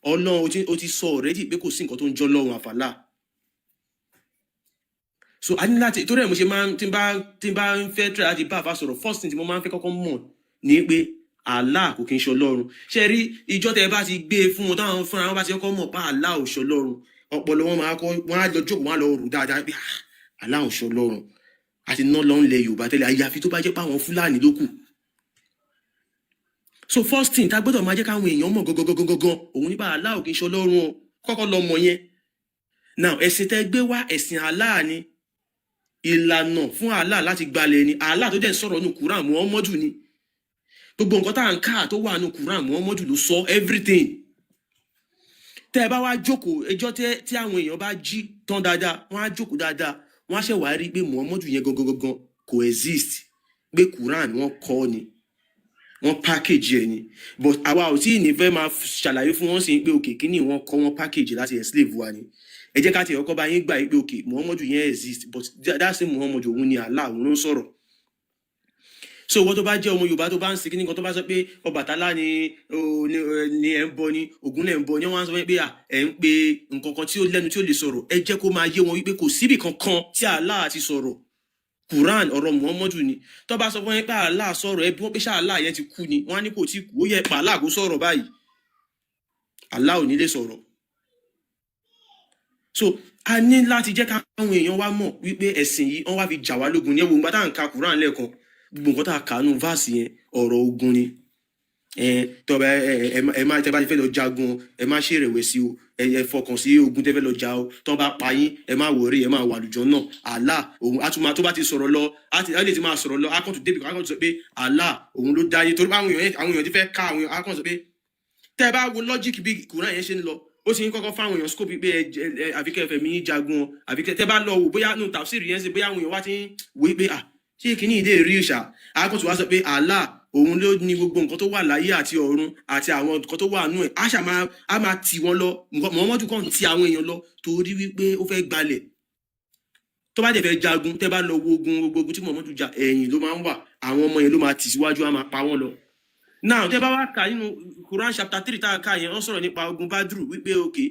Ọlọ́run ó ti sọ already pé kò sí nǹkan tó ń jẹ́ Ọlọ́run àfàlà. So a ní láti, torí ẹ̀ mo ṣe máa tí n bá ń fẹ́ try láti bá àfà sọ̀rọ̀, first thing tí mo máa ń fẹ́ kọ́kọ́ mọ̀ ní pé Allah kò kí ń ṣe Ọlọ́run. Ṣé rí ìjọ tẹ́ bá ti gbé fún wọn táwọn fúnra wọn bá ti kọ́kọ́ mọ̀ pé Allah ò ṣe Ọlọ́run, ọpọlọ wọn á lọ jókòó, wọn á lọ rò dáadáa pé Allah ò ṣe Ọlọ́run. Àti náà lọ ń lẹ Yorùbá tẹ́lẹ̀, àyàfi tó bá jẹ́ pé àwọn Fúlàní ló kù. So first thing tá gbọ́dọ̀ máa jẹ́ káwọn èèyàn mọ̀ gangan òun nípa Allah ò kí ń ṣe Ọlọ́run o. Kọ́kọ́ lọ mọ̀ yẹn. now ẹ̀sìn tẹ́ gbé wá ẹ̀sìn Allah ni, ìlànà fún Allah láti gbalẹ̀ ni, Allah tó dẹ̀ sọ̀rọ̀ nù Quran Muhammadu ni, gbogbo nǹkan tá à ń ká tó wà nù Quran Muhammadu ló sọ everything. Tẹ́ ẹ bá wá jókòó ẹjọ́ tí àwọn èèyàn bá jí tán dáadáa, wọ́n á jókòó dáadáa, wọ́n á ṣẹ̀ wá rí pé Muhammadu yẹn gangan kò exist, pé Quran wọ́n kọ́ ni, wọ́n package ẹ̀ ni, but àwa ò tí ì ní fẹ́ máa ṣàlàyé fún wọn sí pé òkè kíní wọ́n kọ́ wọn package láti enslave wa ni. Ẹ jẹ́ ká tiẹ̀ kọ́kọ́ bá yín gbà pé òkè Muhammadu yẹn exist, but that same Muhammadu òun ni Allah, òun ló ń sọ̀rọ̀. So wọ́n tó bá jẹ́ ọmọ Yorùbá tó bá ń sin kíní kan tó bá sọ pé Ọbàtálá ni ẹ̀ ń bọ ni, Ògún lẹ̀ ń bọ ni, wọ́n á sọ pé ẹ̀ ń pe nǹkan kan tí ó lẹ́nu tí ó lè sọ̀rọ̀. Ẹ jẹ́ kó máa yé wọn wípé kò síbì kankan tí Allah ti sọ̀rọ̀. Quran ọ̀rọ̀ Muhammadu ni. Tó bá sọ fún yín pé Allah sọ̀rọ̀ ẹ bí wọ́n pé ṣá Allah yẹn ti kú ni, wọ́n á ní kò tí kú, ó yẹ pa Allah kó sọ̀rọ̀ báyìí. Allah ò ní lè sọ̀rọ̀. So a ní láti jẹ́ káwọn èèyàn wá mọ̀ wípé ẹ̀sìn yìí wọ́n wá fi jà wá lógun ní ẹ̀wọ̀n gbátà ń ka Quran lẹ́ẹ̀kan, gbogbo nǹkan tá a kà nù fáàsì yẹn ọ̀rọ̀ ogun ni. Tọ́ba ẹ má tẹ́ bá ti fẹ́ lọ jagun, ẹ má ṣe ìrẹ̀wẹ̀sì o, ẹ fọkàn sí ogun tẹ́ fẹ́ lọ jà o, tọ́ bá pa yín ẹ má wọrí, ẹ má wà lùjọ́ náà. Allah òun á tún máa tó bá ti sọ̀rọ̀ lọ, á lè ti máa sọ̀rọ̀ lọ, á kàn tó débi kan, á kàn tó sọ pé Allah òun ló dáyé, torí àwọn èèyàn ti fẹ́ ká àwọn èèyàn, á kàn sọ pé tẹ́ bá wo logic bí Quran yẹn ṣe ń lọ, ó sì ń kọ́kọ́ fáwọn èèyàn scope pé àfikẹ́ ẹ̀fẹ̀ mi jagun o, àfikẹ́ tẹ́ bá lọ wò bóyá nù tafsiri yẹn ṣe bóyá àwọn èèyàn wá ti ń wé pé ṣé kìíní ìdè rí ìṣà, á kàn tó wá sọ pé Allah òun ló ní gbogbo nǹkan tó wà láyé àti ọ̀run àti àwọn nǹkan tó wà nú ẹ̀, á máa tì wọ́n lọ, Muhammadu kàn ti àwọn èèyàn lọ torí wípé ó fẹ́ gbalẹ̀. Tó bá dẹ̀ fẹ́ jagun, tẹ́ bá lọ wo ogun tí Muhammadu jà, ẹ̀yìn ló máa ń wà, àwọn ọmọ yẹn ló máa tì síwájú, á máa pa wọ́n lọ. Now tẹ́ bá wá kà nínú Quran chapter 3 tá a kà yẹn, wọ́n sọ̀rọ̀ nípa ogun Badru wípé òkè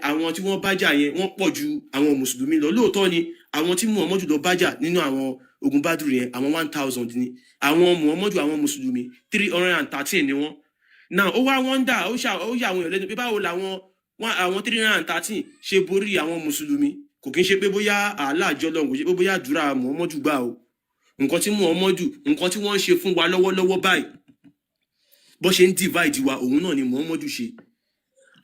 àwọn tí wọ́n bájà yẹn wọ́n pọ̀ ju àwọn mùsùlùmí lọ. Lóòótọ́ ni àwọn tí Muhammadu lọ bájà nínú àwọn ogun Badru yẹn àwọn 1000 ni, àwọn Muhammadu àwọn mùsùlùmí 313 ni wọ́n. Now ó wá wọ́ndà, ó yà àwọn èèyàn lẹ́nu pé báwo làwọn 313 ṣe borí àwọn mùsùlùmí. Kò kí ń ṣe pé bóyá Allah jọlọ, kò ṣe pé bóyá àdúrà Muhammadu gbà o. Nǹkan tí wọ́n ń ṣe fún wa lọ́wọ́lọ́wọ́ báyìí, bó ṣe ń divide wa, òun náà ni Muhammadu ṣe.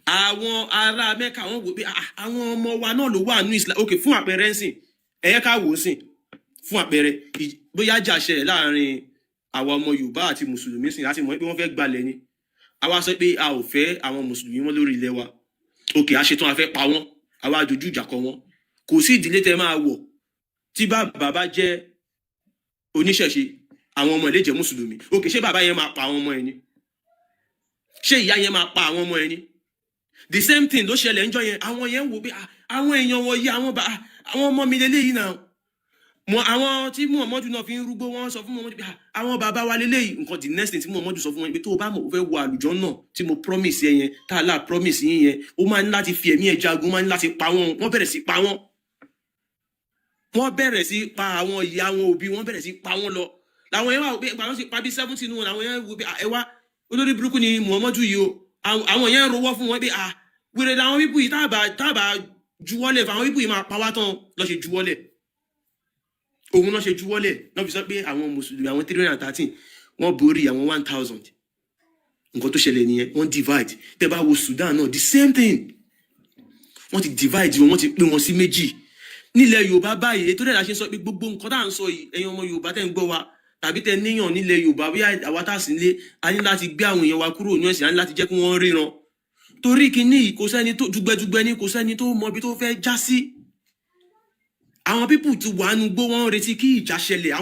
Àwọn ará Mẹ́kà wọ́n wò pé àwọn ọmọ wa náà ló wà ní Islam. Okay, fún àpẹẹrẹ ń sìn, ẹ̀yẹ ká wò ó sìn, fún àpẹẹrẹ bóyá jà ṣẹlẹ̀ láàrin àwọn ọmọ Yorùbá àti mùsùlùmí sìn, láti mọ̀ pé wọ́n fẹ́ gbalẹ̀ ni. Àwa sọ pé a ò fẹ́ àwọn mùsùlùmí wọn lórí ilẹ̀ wa. Okay, a ṣetán a fẹ́ pa wọ́n, àwa dojú ìjà kọ wọ́n. Kò sí ìdílé tẹ́ máa wọ̀ tí bàbá jẹ́ oníṣẹ̀ṣe, àwọn ọmọ ilé jẹ́ mùsùlùmí. Okay, ṣé bàbá yẹn máa pa àwọn ọmọ ẹni? Ṣé ìyá yẹn máa pa àwọn ọmọ ẹni? The same thing ló ṣẹlẹ̀ ńjọ́ yẹn, àwọn yẹn wò pé àwọn èèyàn wọ̀nyí àwọn ọmọ mi lélẹ́yìí náà. Àwọn tí Muhammadu náà fi ń rúgbó, wọ́n sọ fún Muhammadu pé àwọn bàbá wa lélẹ́yìí. Nǹkan the next thing tí Muhammadu sọ fún wọn pé tó o bá mọ̀ o fẹ́ wọ àlùjọ náà tí mo promise yẹn tá a lá promise yín yẹn, ó máa ní láti fi ẹ̀mí ẹ̀ jagun, máa ní láti pa wọ́n. Wọ́n bẹ̀rẹ̀ sí pa wọ́n. Wọ́n bẹ̀rẹ̀ sí pa àwọn ìyá wọn òbí, wọ́n bẹ̀rẹ̀ sí pa wọ́n lọ. Làwọn yẹn wà pé àwọn sì pa bí 17 nù, làwọn yẹn wò pé ẹ wá olórí burúkú ni Muhammadu yìí o. Àwọn yẹn rọwọ́ fún wọn pé wèrè làwọn pípù yìí tábà juwọ́lẹ̀ fún àwọn pípù yìí máa pa wá tán lọ́ ṣe juwọ́lẹ̀. Òun náà ṣe juwọ́lẹ̀ náà fi sọ pé àwọn mùsùlùmí àwọn 313 wọ́n borí àwọn 1000. Nǹkan tó ṣẹlẹ̀ nìyẹn, wọ́n divide. Tẹ́ bá wo Sudan náà the same thing, wọ́n ti divide wọn, wọ́n ti pín wọn sí méjì. Nílẹ̀ Yorùbá báyìí ètò ìdẹ́ra ṣe ń sọ pé gbogbo nǹkan tá à ń sọ yìí, ẹ̀yin ọmọ Yorùbá tẹ́ ń gbọ́ wa tàbí tẹ́ níyàn nílẹ̀ Yorùbá bí àwa tá sí nílé, a ní láti gbé àwọn èèyàn wa kúrò ní ẹ̀sìn, a ní láti jẹ́ kí wọ́n ríran. Torí kíní kò sẹ́ni tó dùgbẹ́dùgbẹ́ ní, kò sẹ́ni tó mọ ibi tó fẹ́ já sí. Àwọn pípù ti wà nù gbó, wọ́n retí kí ìjà ṣẹlẹ̀.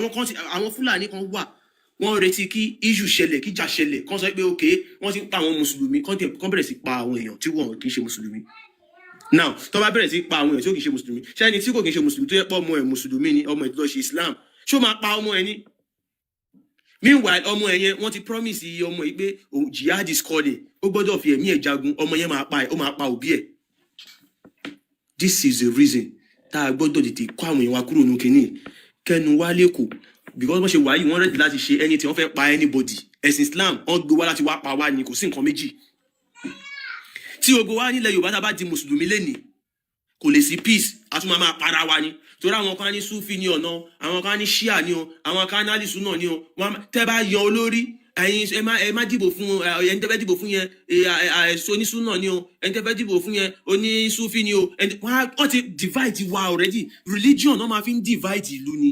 Àwọn Fúlàní kan wà, wọ́n retí kí issue ṣẹlẹ̀, kí ìjà ṣẹlẹ̀, kán sọ pé okay wọ́n ti pa àwọn mùsùlùmí, kán bẹ̀rẹ̀ sí pa àwọn èèyàn tí wọ́n kì í ṣe mùsùlùmí. Now tó bá bẹ̀rẹ̀ sí pa àwọn èèyàn tí ó kì í ṣe mùsùlùmí, ṣé ẹni tí kò kì í ṣe mùsùlùmí tó yẹ pọ̀ ọmọ ẹ̀ mùsùlùmí ni, ọmọ ẹ̀ tó lọ ṣe Islam, ṣó máa pa ọmọ ẹ̀ ní? Meanwhile ọmọ ẹ̀ yẹn wọ́n ti promise iye ọmọ yìí pé jihad is calling, ó gbọ́dọ̀ fi ẹ̀mí ẹ̀ jagun, ọmọ yẹn máa pa ẹ̀, ó máa pa òbí ẹ̀. This is the reason tá a gbọ́dọ̀ tètè kó àwọn èèyàn wa kúrò nínú kínní kẹnu wá lẹ́kọ̀ọ́, because wọ́n ṣe wáyé wọ́n ready láti ṣe anything, wọ́n fẹ́ pa anybody. Ẹ̀sìn Islam wọ́n gbé wá láti wá pa wá ni, kò sí nǹkan méjì. Tí ogo wa nílẹ̀ Yorùbá tá a bá di mùsùlùmí lénìí, kò lè sí peace, a tún máa para wa ni. Torí àwọn kan ní Sufi ní ọ̀nà, àwọn kan ní Shia ní o, àwọn kan ní Alisunna ní o. Tẹ́ bá yan olórí, ẹ̀yin ẹ má dìbò fún ẹni tẹ́ fẹ́ dìbò fún yẹn onísúnà ni o ẹni tẹ́ fẹ́ dìbò fún yẹn onísúfì ni o wọ́n ti divide wa already religion náà máa fi ń divide ìlú ni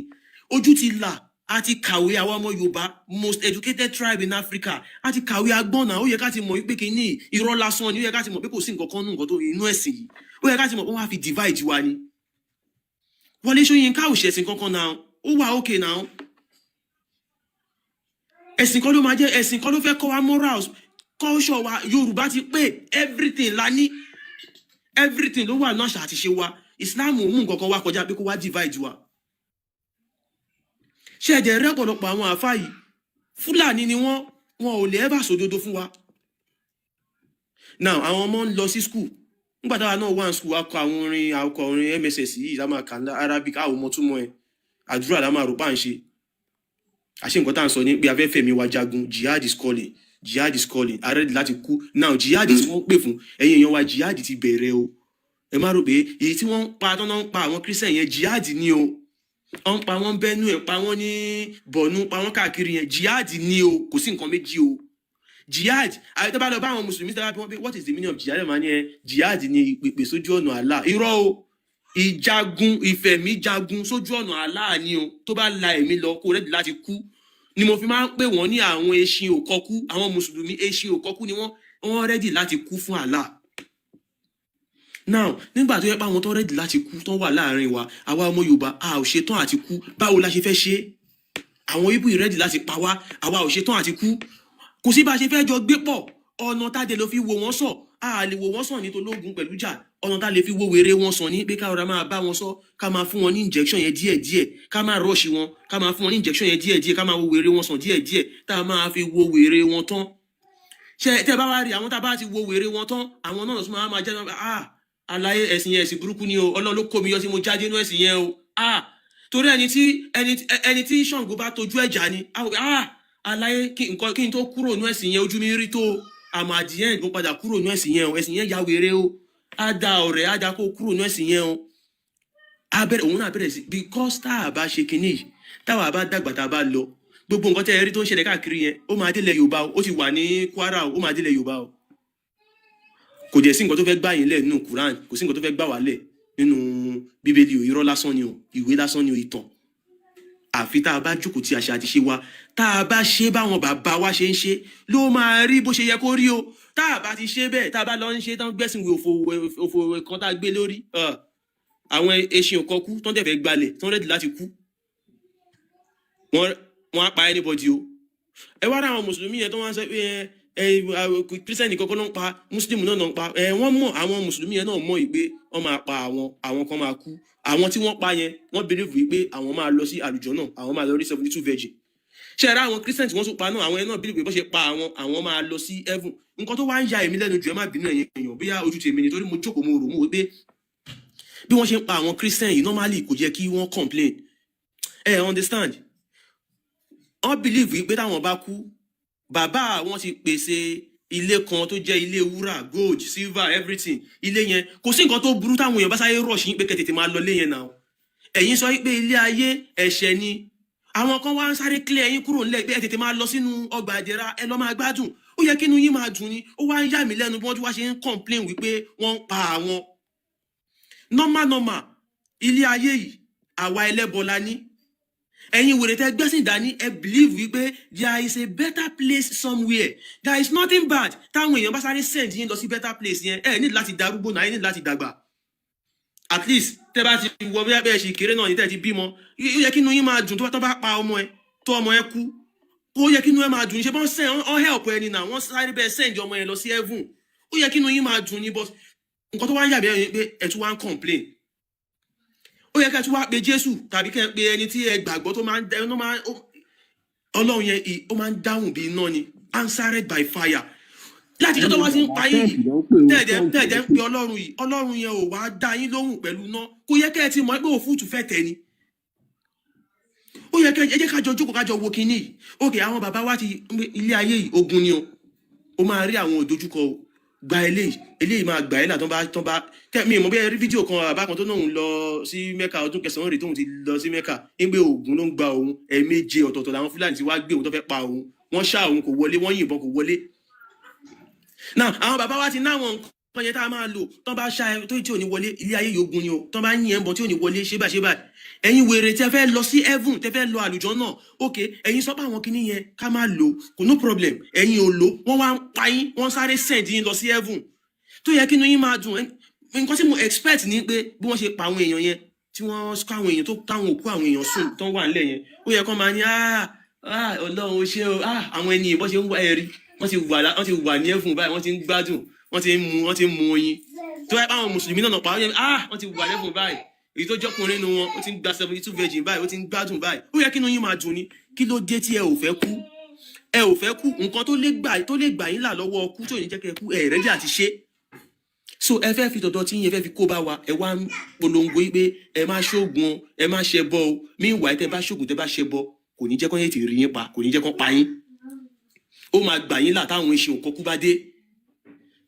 ojú ti là a ti kàwé àwọn ọmọ Yorùbá most educated tribe in Africa a ti kàwé agbọ́nà ó yẹ ká ti mọ̀ wípé kìíní irọ́ lásán ni ó yẹ ká ti mọ̀ pé kò sí nǹkan kan nù nǹkan tó inú ẹ̀sìn yìí ó yẹ ká ti mọ̀ pé wọ́n á fi divide wa ni Wọlé Ṣóyínká ò ṣẹ̀sìn kankan náà ó wà okay náà ẹ̀sìn kan ló máa jẹ́ ẹ̀sìn kan ló fẹ́ kọ́ wa morals culture wa Yorùbá ti pé everything la ní everything ló wà náà àti ṣe wa Islam ò mú nǹkan kan wá kọjá pé kó wá divide wa ṣé ẹ̀jẹ̀ rẹ́ pọ̀lọpọ̀ àwọn àfáà yìí Fúlàní ni wọ́n ò lè ẹ́bà sòdodo fún wa now àwọn ọmọ ń lọ sí school nígbà táwa náà wà ní school akọ orin MSS yìí lámà kàńdá Arabic àwọn ọmọ túmọ̀ ẹ̀ àdúrà lámà rò bá ń ṣe àṣé nǹkan tá à ń sọ ní pé afẹ́fẹ́ mi wá jagun jihad is calling ààrẹ láti kú now jihad tí wọ́n pè fún ẹ̀yin èèyàn wa jihad ti bẹ̀rẹ̀ o ẹ má rò pé èyí tí wọ́n ń pa tọ́nà ń pa àwọn Christian yẹn jihad ni o wọ́n pa wọ́n bẹ́nu ẹ̀ pa wọ́n ní bọ̀nú pa wọ́n káàkiri yẹn jihad ni o kò sí nǹkan méjì o jihad àyẹ̀tọ́ bá lọ bá àwọn mùsùlùmí sábà bí wọ́n pé what is the meaning of jihad máa ní ẹ jihad ni ìpèpè sójú ọ̀nà Allah irọ́ o ìjagun ìfẹ̀míjagun sójú ọ̀nà Allah ni o tó bá la ẹ̀mí lọ kó rẹ́dì láti kú ni mo fi máa ń pè wọ́n ní àwọn eṣin òkọ́kú àwọn mùsùlùmí eṣin òkọ́kú ni wọ́n rẹ́dì láti kú fún Allah now nígbà tó yẹ pé àwọn tó rẹ́dì láti kú tó wà láàrin wa àwa ọmọ Yorùbá a ò ṣetán àti kú báwo la ṣe fẹ́ ṣe àwọn ibù ìrẹ́dì láti pa wá àwa ò ṣetán àti kú kò sí bá a ṣe fẹ́ jọ gbé pọ̀ ọ̀nà tá a dé lọ fi wo wọ́n sọ a lè wo wọ́n sàn ní tológun pẹ̀lú jà ọ̀nà tá a lè fi wo wèrè wọn sàn ní pé ká ọ̀rá máa bá wọn sọ ká máa fún wọn ní injection yẹn díẹ̀díẹ̀ ká máa rọ́ọ̀ṣì wọn ká máa fún wọn ní injection yẹn díẹ̀díẹ̀ ká máa wo wèrè wọn sàn díẹ̀díẹ̀ tá a máa fi wo wèrè wọn tán ṣe tẹ́ bá wá rí àwọn tá a bá ti wo wèrè wọn tán àwọn náà tún máa jẹ́ àlàyé ẹ̀sìn yẹn ẹ̀sìn burúkú ni o Ọlọ́run ló kó mi yọ tí mo jáde inú ẹ̀sìn yẹn o torí ẹni tí Ṣàngó bá tojú ẹ̀jà ni àlàyé kí n tó kúrò inú ẹ̀sìn yẹn ojú mi rí tó àmọ́ àdìyẹn ìgbọ́n padà kúrò inú ẹ̀sìn yẹn o ẹ̀sìn yẹn ya wèrè o á da ọ̀rẹ́ á da kó kúrò inú ẹ̀sìn yẹn o òun náà bẹ̀rẹ̀ sí because tá a bá ṣe kinní yìí táwa bá dàgbà tá a bá lọ gbogbo nǹkan tẹ́ ẹ rí tó ń ṣẹlẹ̀ káàkiri yẹn ó máa délẹ̀ Yorùbá o ó ti wà ní Kwara o ó máa délẹ̀ Yorùbá o kò dẹ̀ sí nǹkan tó fẹ́ gbà yín lẹ̀ nínú Quran kò sí nǹkan tó fẹ́ gbà wá lẹ̀ nínú Bíbélì o irọ́ lásán ni o ìwé lásán ni o ìtàn àfi tá a bá jókòó tí àṣà àti ṣe wa tá a bá ṣe báwọn bàbá wa ṣe ń ṣe ló máa rí bó ṣe yẹ kó rí o tá a bá ti ṣe bẹ́ẹ̀ tá a bá lọ ń ṣe tán gbẹ̀sìn òfò kan tá a gbé lórí àwọn eṣin òkọkú tán dẹ̀ fẹ́ gbalẹ̀ tán rẹ́dì láti kú wọ́n á pa anybody o ẹ wá rà àwọn mùsùlùmí yẹn tó wọ́n á sọ pé kírísítẹ́nì kọ́kọ́ náà ń pa mùsùlùmí náà ń pa wọ́n mọ̀ àwọn mùsùlùmí yẹn náà mọ̀ pé wọ́n máa pa àwọn kan máa kú àwọn tí wọ́n pa yẹn wọ́n believe wípé àwọn máa lọ sí àlùjọ náà àwọn máa lọ rí 72 virgin ṣe ara àwọn kírísítẹ́nì tí wọ́n tún pa náà àwọn yẹn náà believe pé bó ṣe pa àwọn máa lọ sí heaven nǹkan tó wá ń ya èmi lẹ́nu jù ẹ má bínú ẹ̀yin èèyàn bóyá ojú tèmi ni torí mo jókòó mo rò mo wí pé bí wọ́n ṣe ń pa àwọn kírísítẹ́nì yìí normally kò jẹ́ kí wọ́n complain understand wọ́n believe wípé táwọn bá kú bàbá wọn ti pèsè ilé kan tó jẹ́ ilé wúrà gold silver everything ilé yẹn kò sí nǹkan tó burú táwọn èèyàn bá sáré rush yín pé kẹ́ tètè máa lọ lé yẹn náà ẹ̀yin sọ pé ilé ayé ẹ̀ṣẹ̀ ni àwọn kan wá ń sáré clear yín kúrò nílẹ̀ pé ẹ tètè máa lọ sínú ọgbà àjẹrà ẹ lọ máa gbádùn ó yẹ kínú yín máa dùn ni ó wá ń yà mí lẹ́nu bí wọ́n ti wá ṣe ń complain wípé wọ́n ń pa àwọn normal ilé ayé yìí àwa ẹlẹ́bọ la ní ẹ̀yin wèrè tẹ́ gbẹ́sìn dání ẹ believe wípé there is a better place somewhere there is nothing bad táwọn èèyàn bá sáré send yín lọ sí better place yẹn ẹ ní láti darúgbó náà ẹ ní láti dàgbà at least tẹ́ bá ti wọ bí abẹ́ ṣe kéré náà ní tẹ́ ti bímọ ó yẹ kí inú yín máa dùn tó bá pa ọmọ ẹ tó ọmọ ẹ kú ó yẹ kí inú ẹ máa dùn ṣe bọ́n send ọ́n help ẹni náà wọ́n sáré bẹ́ẹ̀ send ọmọ ẹ lọ sí heaven ó yẹ kí inú yín máa dùn ní but nǹkan tó wá ń yà bẹ́ẹ̀ pé ẹ tún wá ń complain ó yẹ ká tún wá pe Jésù tàbí kẹ́ pe ẹni tí ẹ gbàgbọ́ tó máa ń Ọlọ́run yẹn ó máa ń dáhùn bí iná ni answered by fire láti tó wá sí ń pa yín tẹ́ẹ̀dẹ́ ń pe Ọlọ́run yìí Ọlọ́run yẹn ò wá dá yín lóhùn pẹ̀lú iná kó yẹ kẹ́ ẹ ti mọ̀ pé òfúùtù fẹ́ tẹ̀ ni ó yẹ kẹ́ ẹ jẹ́ kájọ jókòó kájọ wo kinní yìí ókè àwọn bàbá wa ti ilé ayé yìí ogun ni o ó máa rí àwọn òdojúkọ o gba eléyìí máa gbà ẹ́ là tán bá mi mọ̀ bí ẹ rí fídíò kan àbá kan tó náà ń lọ sí Mẹ́kà ọdún kẹsàn-án rèé tóun ti lọ sí Mẹ́kà ń gbé oògùn ló ń gba òun ẹ̀ẹ̀méje ọ̀tọ̀ọ̀tọ̀ làwọn Fúlàní ti wá gbé òun tó fẹ́ pa òun wọ́n ṣá òun kò wọlé, wọ́n yìnbọn kò wọlé. Now àwọn bàbá wa ti náwọn nǹkan yẹn tá a máa lò tán bá ṣá ẹ tó tí ò ní wọlé ilé ayé yòógun ni o tán bá yìn ẹ̀bọn tí ò ní wọlé ṣé báyìí ẹ̀yin wèrè tẹ́ fẹ́ lọ sí heaven tẹ́ fẹ́ lọ àlùjọ náà ok ẹ̀yin sọ pé àwọn kinní yẹn ká máa lò kò no problem ẹ̀yin ò lò wọ́n wá ń pa yín wọ́n sáré send yín lọ sí heaven tó yẹ kí inú yín máa dùn nǹkan tí mo expect ni pé bí wọ́n ṣe pa àwọn èèyàn yẹn tí wọ́n kọ́ àwọn èèyàn tó táwọn òkú àwọn èèyàn sùn tán wà nílẹ̀ yẹn ó yẹ kó máa ní Ọlọ́run ó ṣe o àwọn ẹni ìbọn ṣe ń wá ẹ̀rí wọ́n ti wà ní heaven báyìí wọ́n ti ń gbádùn wọ́n ti ń mu oyin tó yẹ báwọn mùsùlùmí náà pa wọ́n ti wà ní heaven báyìí èyí tó jọkùnrin nínú wọn ó ti ń gba 72 virgin báyìí ó ti ń gbádùn báyìí ó yẹ kí inú yín máa dùn ni kí ló dé tí ẹ ò fẹ́ kú nǹkan tó lè gbà yín là lọ́wọ́ ọkú tó ní jẹ́ kẹ́ kú ẹ rẹ́dí àti ṣe so ẹ fẹ́ fi tọ̀dọ̀ tí yín ẹ fẹ́ fi kó bá wa ẹ wá ń polongo yìí pé ẹ má ṣoògùn ẹ má ṣẹbọ o meanwhile tẹ́ bá ṣoògùn tẹ́ bá ṣẹbọ kò ní jẹ́ kó yẹn ti rí yín pa kò ní jẹ́ kó pa yín ó máa gbà yín là táwọn iṣẹ́ nǹkan kú bá dé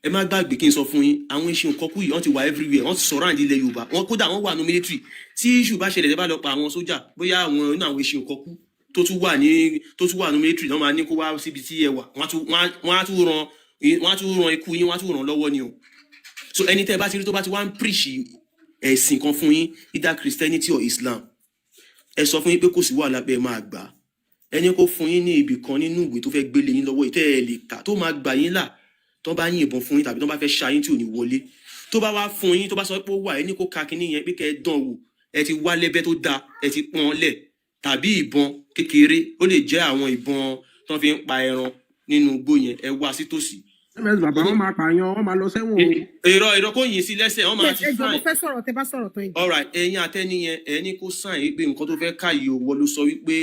ẹ má gbàgbé kí n sọ fún yín àwọn iṣẹ́ nǹkan kú yìí wọ́n ti wà everywhere wọ́n ti sọ̀rọ̀ àǹdí ilẹ̀ Yorùbá wọ́n kódà wọ́n wà ní military tí iṣu bá ṣẹlẹ̀ tẹ́ bá lọ pa àwọn sójà bóyá àwọn inú àwọn iṣẹ́ nǹkan kú tó tún wà ní military náà máa ní kó wá síbi tí ẹ wà wọ́n á tún ran ikú yín wọ́n á tún ràn lọ́wọ́ ni o so ẹni tẹ́ bá ti rí tó bá ti wá ń preach ẹ̀sìn kan fún yín either Christianity or Islam ẹ sọ fún yín pé kò sí wàhálà pé ẹ máa gbà ẹni kó fún yín ní ibì kan nínú ìwé tó fẹ́ gbélé yín lọ́wọ́ ìtẹ́ ẹ lè kà tó máa gbà yín là tó bá yìnbọn fún yín tàbí tó bá fẹ́ ṣá yín tí ò ní wọlé tó bá wá fún yín tó bá sọ pé ó wà ẹni kó ka kinní yẹn pé kẹ́ ẹ dán wò ẹ ti wá lẹ́bẹ́ tó dáa ẹ ti pọ́n lẹ̀ tàbí ìbọn kékeré ó lè jẹ́ àwọn ìbọn tó fi ń pa ẹran nínú igbó yẹn ẹ wá sí tòsí. ms bàbá wọn máa pààyàn wọn máa lọ sẹ́wọ̀n o. èrò kò yìn sí lẹ́sẹ̀ wọn máa ti ẹ jọ fine. mo fẹ́ sọ̀rọ̀ tẹ́ bá sọ̀rọ̀ tó yìí. alright ẹ̀yin àtẹni yẹn ẹni kó sign wípé nǹkan tó fẹ́ ká yìí o wọ́n ló sọ wípé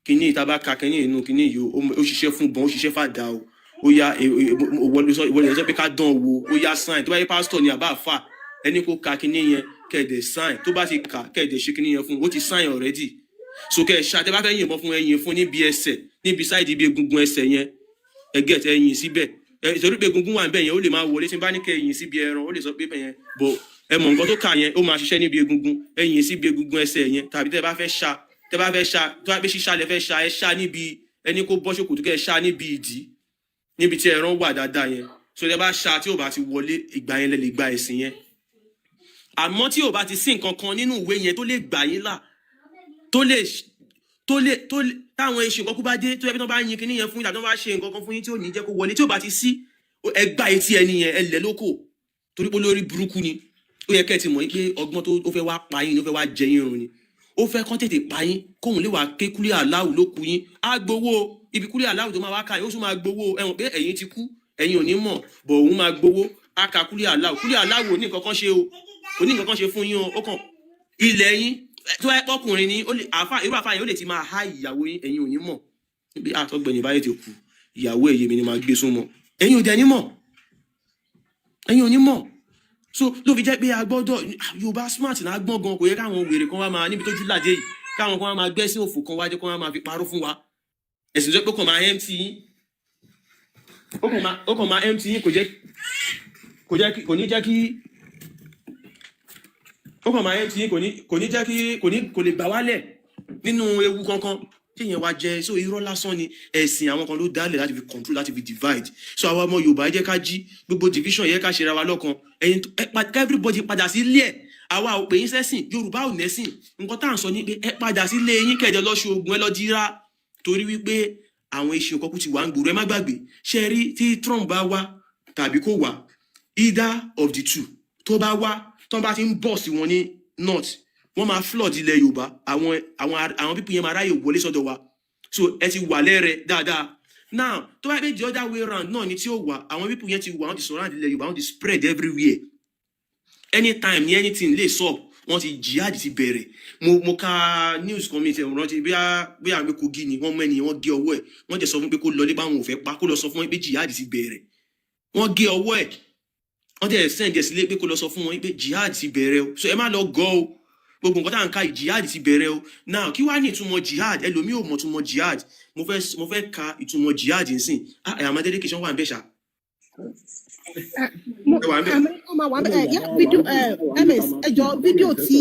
kinní ìta bá ka kinní inú kinní yìí ó ṣiṣẹ́ fún bọn ó ṣiṣẹ́ fàdà o ó yá ìwọlé sọ pé ká dán wo ó yá sign tó bá yẹ pásítọ̀ ni àbá àfà ẹni kó ka kinní yẹn kẹ̀dẹ̀ sign tó bá ti kà kẹ̀dẹ̀ ṣe kinní yẹn fún ó ti sign already so kẹ̀ ṣá tẹ́ bá fẹ́ yìnbọn fún ẹ̀yìn fún níbi ẹsẹ̀ níbi sáìdì ibi egungun ẹsẹ̀ yẹn ẹgẹ́t ẹ̀yìn síbẹ̀ ìtorí pé egungun wà níbẹ̀ yẹn ó lè máa wọlé tí n bá ní kẹ́ ẹ̀yìn síbi ẹran ó lè sọ pé bẹ̀ yẹn bọ̀ ẹ mọ̀ nǹkan tó kà yẹn ó máa ṣiṣẹ́ níbi egungun ẹ̀yìn síbi egungun ẹsẹ̀ yẹn tàbí tẹ́ bá fẹ́ ṣá tó bá pé ṣíṣá lẹ fẹ́ ṣá ẹ ṣá níbi ẹni kó bọ́ ṣòkòtò kẹ́ ẹ ṣá níbi ìdí níbi tí ẹran wà dáadáa yẹn so tẹ́ bá ṣá tí ò bá ti wọlé ìgbà yẹn lẹ lè gba ẹ̀sìn yẹn àmọ́ tí ò bá ti sí nǹkan kan nínú ìwé yẹn tó lè gbà yín là tó lè táwọn èsì nǹkan kú bá dé tó yẹ kí wọ́n bá yin kinní yẹn fún yín tàbí wọ́n bá ṣe nǹkan kan fún yín tí ò ní jẹ́ kó wọlé tí ò bá ti sí ẹgbà etí ẹni yẹn ẹlẹ́ lóko torí pé lórí burúkú ni ó yẹ kẹ́ ẹ ti mọ̀ pé ọgbọ́n tó fẹ́ wá pa yín ló fẹ́ wá jẹ yín run ni ó fẹ́ kán tètè pa yín kóhun lè wá ké kúlẹ̀ aláwù ló kú yín á gbowó ibi kúlẹ̀ aláwù tó máa wá ká yín ó tún máa gbowó ẹ̀wọ̀n pé ẹ̀yin ti kú ẹ̀yin ò ní mọ̀ bọ̀ òun máa gbowó á ka kúlẹ̀ aláwù ò ní nǹkan kan ṣe o kò ní nǹkan kan ṣe fún yín o ó kàn ilẹ̀ yín tó ẹ pọkùnrin ni irú àfáà yẹn ó lè ti máa há ìyàwó yín ẹ̀yin ò ní mọ̀ bí àtọ́gbẹ̀ni báyìí ti kú ìyàwó èyí mi ni máa gbé súnmọ́ ẹ̀yin ò dẹ̀ ní mọ̀ ẹ̀yin ò ní mọ̀ so ló fi jẹ́ pé a gbọ́dọ̀ Yorùbá smart náà gbọ́n gan kò yẹ káwọn wèrè kan wá máa níbi tójú làdé yìí káwọn kan wá máa gbẹ́ sí òfò kan wájú kan wá máa fi parọ́ fún wa ẹ̀sìn tó pé kò máa empty yín ó kàn máa empty yín kò ní jẹ́ kí ó kàn máa empty yín kò ní jẹ́ kí kò lè gbà wálẹ̀ nínú ewu kankan tí yẹn wá jẹ́ so irọ́ lásán ni ẹ̀sìn àwọn kan ló dálẹ̀ láti fi control láti fi divide so àwọn ọmọ Yorùbá jẹ́ ká jí gbogbo division yẹ ká ṣe ra wa lọ́kan ẹ̀yin everybody padà sí ilé ẹ̀ àwa ò pè yín sẹ́sìn Yorùbá ò nẹ́sìn nǹkan tá à ń sọ ní pé ẹ padà sí ilé yín kẹ̀jọ lọ ṣe oògùn ẹ lọ dírá torí wípé àwọn iṣẹ́ òkọ́kú ti wà ń gbòòrò ẹ má gbàgbé ṣe rí tí Trump bá wá tàbí kò wá either of the two tó bá wá tó bá ti ń bọ̀ sí wọn ní north wọ́n máa flood ilẹ̀ Yorùbá àwọn pípín yẹn máa ráyè wọlé sọ́dọ̀ wa so ẹ ti wà lẹ́rẹ̀ dáadáa now tó bá yẹ the other way round náà ni tí ó wà àwọn pípín yẹn ti wà wọ́n ti surround ilẹ̀ Yorùbá wọ́n ti spread everywhere anytime ni anything lè sọ wọ́n ti jihad ti bẹ̀rẹ̀ mo ka news kan mi ti rántí bí àwọn pé Kogi ni wọ́n mẹ́ni wọ́n gé ọwọ́ ẹ̀ wọ́n jẹ́ sọ fún pé kó lọ lé báwọn ò fẹ́ pa kó lọ sọ fún wọn pé jihad ti bẹ̀rẹ̀ wọ́n gé ọwọ́ ẹ̀ wọ́n jẹ́ send ẹ̀ sílé pé kó lọ sọ fún wọn pé jihad ti bẹ̀rẹ̀ o so ẹ má lọ gọ́ o gbogbo nǹkan tá à ń ka jihad ti bẹ̀rẹ̀ o now kí wàá ní ìtumọ̀ jihad ẹlòmíì ò mọ̀ ìtumọ̀ jihad mo fẹ́ ka ìtumọ̀ jihad nsìn àyàmọ́ dedication wà ń bẹ̀ ṣá. ms ẹjọ fídíò tí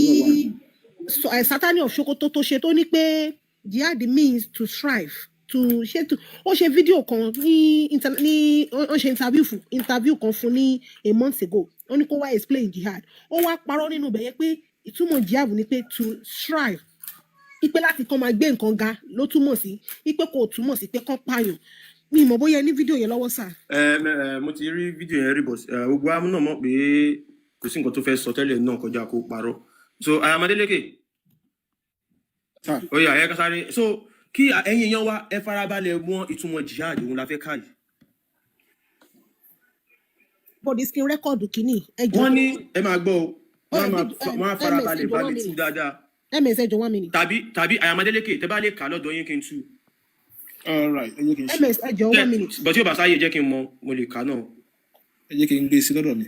Sátánì of Sokoto tó ṣe tó ní pé jihad means to strive ó ṣe fídíò kan ní ó ṣe interview kan fún ní a month ago ó ní kó wá explain jihad ó wá parọ́ nínú ibẹ̀ yẹn pé ìtumọ̀ jihad ni pé to strive ipe láti kàn máa gbé nǹkan ga ló túmọ̀ sí ipe kò túmọ̀ sí pé kàn pààyàn mi mọ̀ bóyá ní fídíò yẹn lọ́wọ́ sà. mo ti rí fídíò yẹn rí bọ̀s gbogbo àmú náà mọ̀ pé kò sí nǹkan tó fẹ́ sọ tẹ́lẹ̀ náà kọjá kó parọ́ so Ayamadéleke ó yá ẹ kásáré so kí ẹ̀yin èèyàn wa ẹ farabalẹ̀ mọ̀ ìtumọ̀ jihad òun la fẹ́ ká yìí. body skin record kìíní ẹjọ́ wọ́n ní ẹ máa gbọ́ o wọ́n á farabalẹ̀ balẹ̀ tú dáadáa. ms ẹjọ́ 1 minute. tàbí Ayamadéleke tẹ́ bá lè kà lọ́dọ̀ yín kí n tú. all right ẹ jẹ́ kí n ṣe ms ẹjọ́ 1 minute. bọ̀ tí o bá sáyé jẹ́ kí n mọ mo lè kà náà. ẹ jẹ́ kí n gbé sí lọ́dọ̀ mi.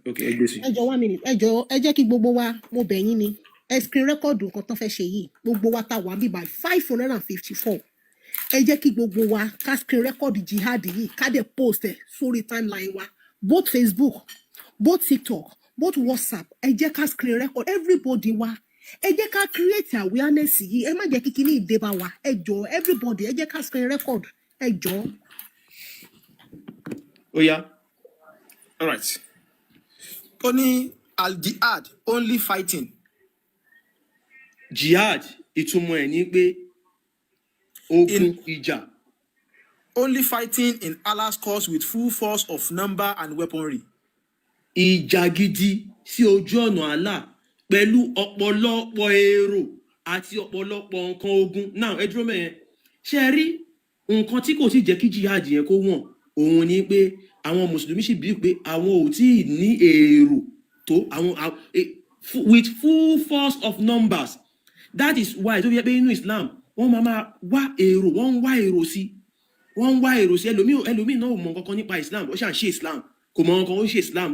ok ẹ gbé sí. ẹjọ́ 1 minute ẹjọ́ ẹ jẹ́ kí gbogbo wa mo bẹ̀ yín ni ẹ screen record nǹkan tó fẹ́ ṣe yìí gbogbo wa ta wà bíbá 554 ẹ jẹ́ kí gbogbo wa ká screen record jihad yìí ká dẹ̀ post ẹ̀ sórí timeline wa both Facebook both TikTok both WhatsApp ẹ jẹ́ ká screen record everybody wa ẹ jẹ́ ká create awareness yìí ẹ má jẹ́ kí kíní ìdébà wa ẹ jọ̀ọ́ everybody ẹ jẹ́ ká screen record ẹ jọ̀ọ́. ó yá. all right ó ní al-jihad only fighting. Jihad ìtumọ̀ ẹ̀ ní pé ogun ìjà. Only fighting in Allah's cause with full force of number and weaponry. Ìjà gidi sí ojú ọ̀nà Allah pẹ̀lú ọ̀pọ̀lọpọ̀ èrò àti ọ̀pọ̀lọpọ̀ nǹkan ogun. Now ẹ dúró mẹ́yẹn. Ṣé rí nǹkan tí kò sì jẹ́ kí jihad yẹn kó wọ̀n òun ni pé àwọn mùsùlùmí sì bí pé àwọn ò tí ì ní èrò tó àwọn with full force of numbers. That is why tó yẹ pé inú Islam wọ́n máa wá èrò wọ́n ń wá èrò sí ẹlòmíì náà ò mọ nǹkan kan nípa Islam ó ṣàn ṣe Islam kò mọ nǹkan ó ṣe Islam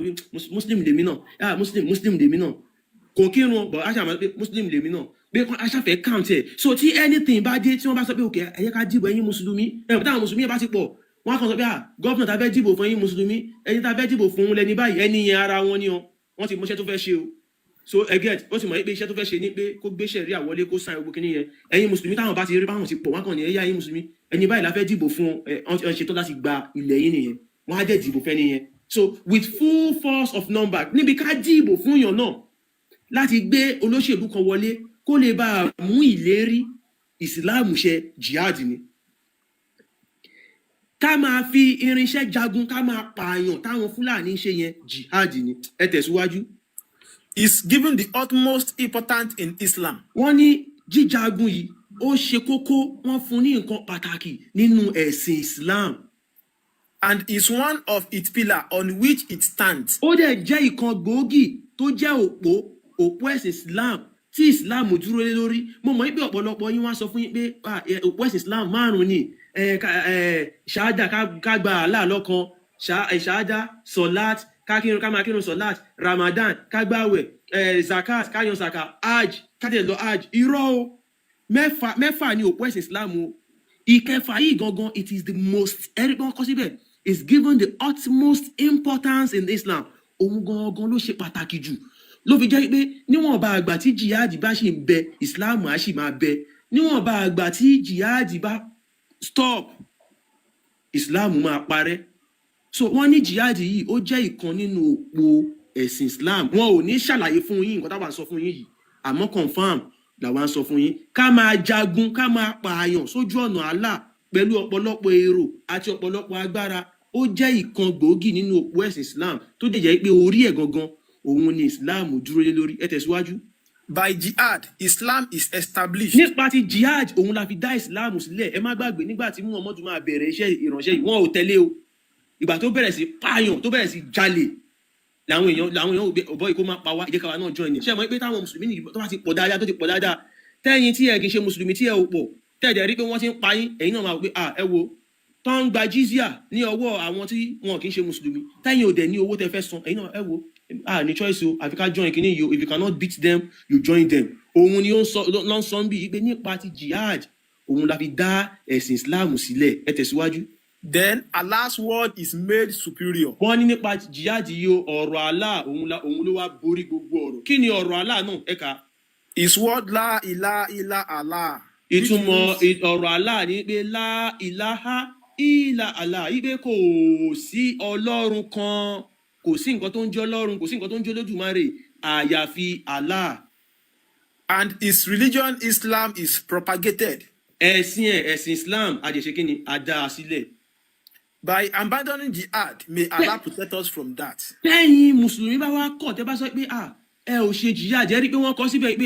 Muslim lèmi náà Muslim lèmi náà kò kírun bọ̀ aṣà máa pé Muslim lèmi náà pé aṣàfẹ́ count ẹ̀ so tí anything bá dé tí wọ́n bá sọ pé òkè ẹ̀yẹ ká dìbò ẹ̀yin mùsùlùmí ẹ̀ táwọn mùsùlùmí yẹn bá ti pọ̀ wọ́n á kàn sọ pé gọ́ọ̀nà tá fẹ́ dìbò fún ẹ̀yin mùsùlùmí ẹni tá fẹ́ dìbò fún lẹni báyìí ẹni yẹn ara wọn ni wọ́n ti mọṣẹ́ tó fẹ́ ṣe o so again ó sì mọ̀ pé iṣẹ́ tó fẹ́ ṣe ni pé kó gbé ṣẹ̀ríà wọlé kó sign gbogbo kìíní yẹn ẹ̀yin mùsùlùmí táwọn bá ti rí báwọn ti pọ̀ wọ́n kàn ní ẹ̀yà ẹ̀yin mùsùlùmí ẹni báyìí la fẹ́ dìbò fún ọ̀n ṣe tó láti gba ilẹ̀ yìí nìyẹn wọ́n á dẹ̀ dìbò fẹ́ nìyẹn so with full force of number níbi ká dìbò fún yàn náà láti gbé olóṣèlú kan wọlé kó lè bá a mú ìlérí ìsìláàmù ṣẹ jihad ni ká máa fi irinṣẹ́ jagun ká máa pààyàn táwọn Fúlàní ń ṣe yẹn jihad ni ẹ tẹ̀síwájú. is given the utmost importance in Islam. Wọ́n ní jíjagun yìí ó ṣe kókó wọ́n fún ní nǹkan pàtàkì nínú ẹ̀sìn Islam. And is one of its pillars on which it stands. Ó dẹ̀ jẹ́ ìkan gbòógì tó jẹ́ òpó ẹ̀sìn Islam tí Islam dúró lé lórí. Mo mọ̀ pé ọ̀pọ̀lọpọ̀ yín wá sọ fún yín pé òpó ẹ̀sìn Islam 5 ni ṣáádà ká gba Allah lọ́kan ṣáádà sọ̀láàt ká máa kírun sọ̀láàt Ramadan ká gbààwẹ̀ zakat ká yan zakat hajj ká tẹ̀ lọ hajj irọ́ o mẹ́fà ni òpó ẹ̀sìn Islam o ìkẹfà yìí gangan it is the most ẹ̀rígbọ́n kọ́ síbẹ̀ is given the utmost importance in Islam òun gangan ló ṣe pàtàkì jù ló fi jẹ́ pé níwọ̀n bá àgbà tí jihad bá ṣì ń bẹ Islam á ṣì máa bẹ níwọ̀n bá àgbà tí jihad bá stop Islam máa parẹ́ so wọ́n ní jihad yìí ó jẹ́ ìkan nínú òpó ẹ̀sìn Islam wọn ò ní ṣàlàyé fún yín nǹkan táwọn sọ fún yín yìí àmọ́ confam làwọn sọ fún yín ká máa jagun ká máa pààyàn sójú ọ̀nà Allah pẹ̀lú ọ̀pọ̀lọpọ̀ èrò àti ọ̀pọ̀lọpọ̀ agbára ó jẹ́ ìkan gbòógì nínú òpó ẹ̀sìn Islam tó dẹ̀ jẹ́ pé orí ẹ̀ gangan òun ni Islam dúró lé lórí ẹ tẹ̀síwájú. By jihad Islam is established. nípa ti jihad òun la fi dá Islam sílẹ̀ ẹ má gbàgbé nígbà tí Muhammadu máa bẹ̀rẹ̀ iṣẹ́ ìránṣẹ́ yìí wọn ò tẹ̀lé o ìgbà tó bẹ̀rẹ̀ sí pààyàn tó bẹ̀rẹ̀ sí jalè làwọn èèyàn ọ̀bọ̀ yìí kó máa pa wá ìjẹ́ káwa náà join ni ṣé ẹ mọ̀ pé táwọn mùsùlùmí nìyí tó bá ti pọ̀ dáadáa tó ti pọ̀ dáadáa tẹ́yìn tí ẹ kì í ṣe mùsùlùmí tí ẹ ò pọ̀ tẹ́ẹ̀dẹ̀ rí pé wọ́n ti ń pa yín ẹ̀yin náà máa wò pé ẹ wo tó ń gba jizya ní ọwọ́ àwọn tí wọn kì í ṣe mùsùlùmí tẹ́yìn ò dẹ̀ ní owó tẹ́ fẹ́ san ẹ̀yin náà ẹ wo ní choice o àfi ká join kìíní yìí o if you cannot beat them you join them òun ni ló ń sọ ń bí pé nípa ti jihad òun la fi dá ẹ̀sìn Islam sílẹ̀ ẹ tẹ̀síwájú. Then Allah's word is made superior. Wọ́n ní nípa jihad yìí o ọ̀rọ̀ Allah òun ló wá borí gbogbo ọ̀rọ̀ kí ni ọ̀rọ̀ Allah náà ẹ̀ka. His word la ilaha illa Allah. ìtumọ̀ ọ̀rọ̀ Allah ni pé la ilaha illa Allah, ipe kò sí ọlọ́run kan, kò sí nǹkan tó ń jẹ́ ọlọ́run, kò sí nǹkan tó ń jẹ́ Olódùmarè àyàfi Allah. And his religion, Islam, is propagated Ẹ̀sìn Islam àjẹsẹ kí ni àdá sílẹ̀. by abandoning jihad. May Allah protect us from that. Lẹ́yìn mùsùlùmí bá wá kọ̀ tẹ́ bá sọ pé ẹ ò ṣe jihad, ẹ rí pé wọ́n kọ síbẹ̀ pé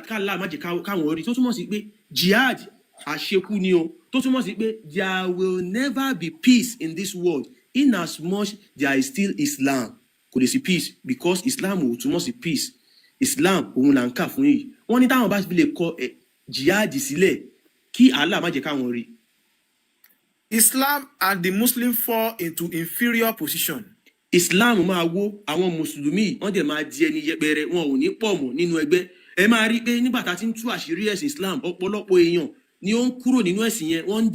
kálá má jẹ́ káwọn orí, tó túmọ̀ sí pé jihad àṣekú ni o, tó túmọ̀ sí pé there will never be peace in this world in as much there is still Islam. Kò lè sí peace because Islam ò túmọ̀ sí peace. Islam òun là ń kà fún yìí. Wọ́n ní táwọn bá fi lè kọ jihad sílẹ̀ kí Allah má jẹ́ káwọn rí. Islam and the Muslim fall into inferior position. Islam máa wó, àwọn mùsùlùmí wọ́n dẹ̀ máa di ẹni yẹpẹrẹ, wọn ò ní pọ̀ mọ́ nínú ẹgbẹ́. Ẹ máa rí pé nígbà tá a ti ń tú àṣírí ẹ̀sìn Islam, ọ̀pọ̀lọpọ̀ èèyàn ni ó ń kúrò nínú ẹ̀sìn yẹn, wọ́n ń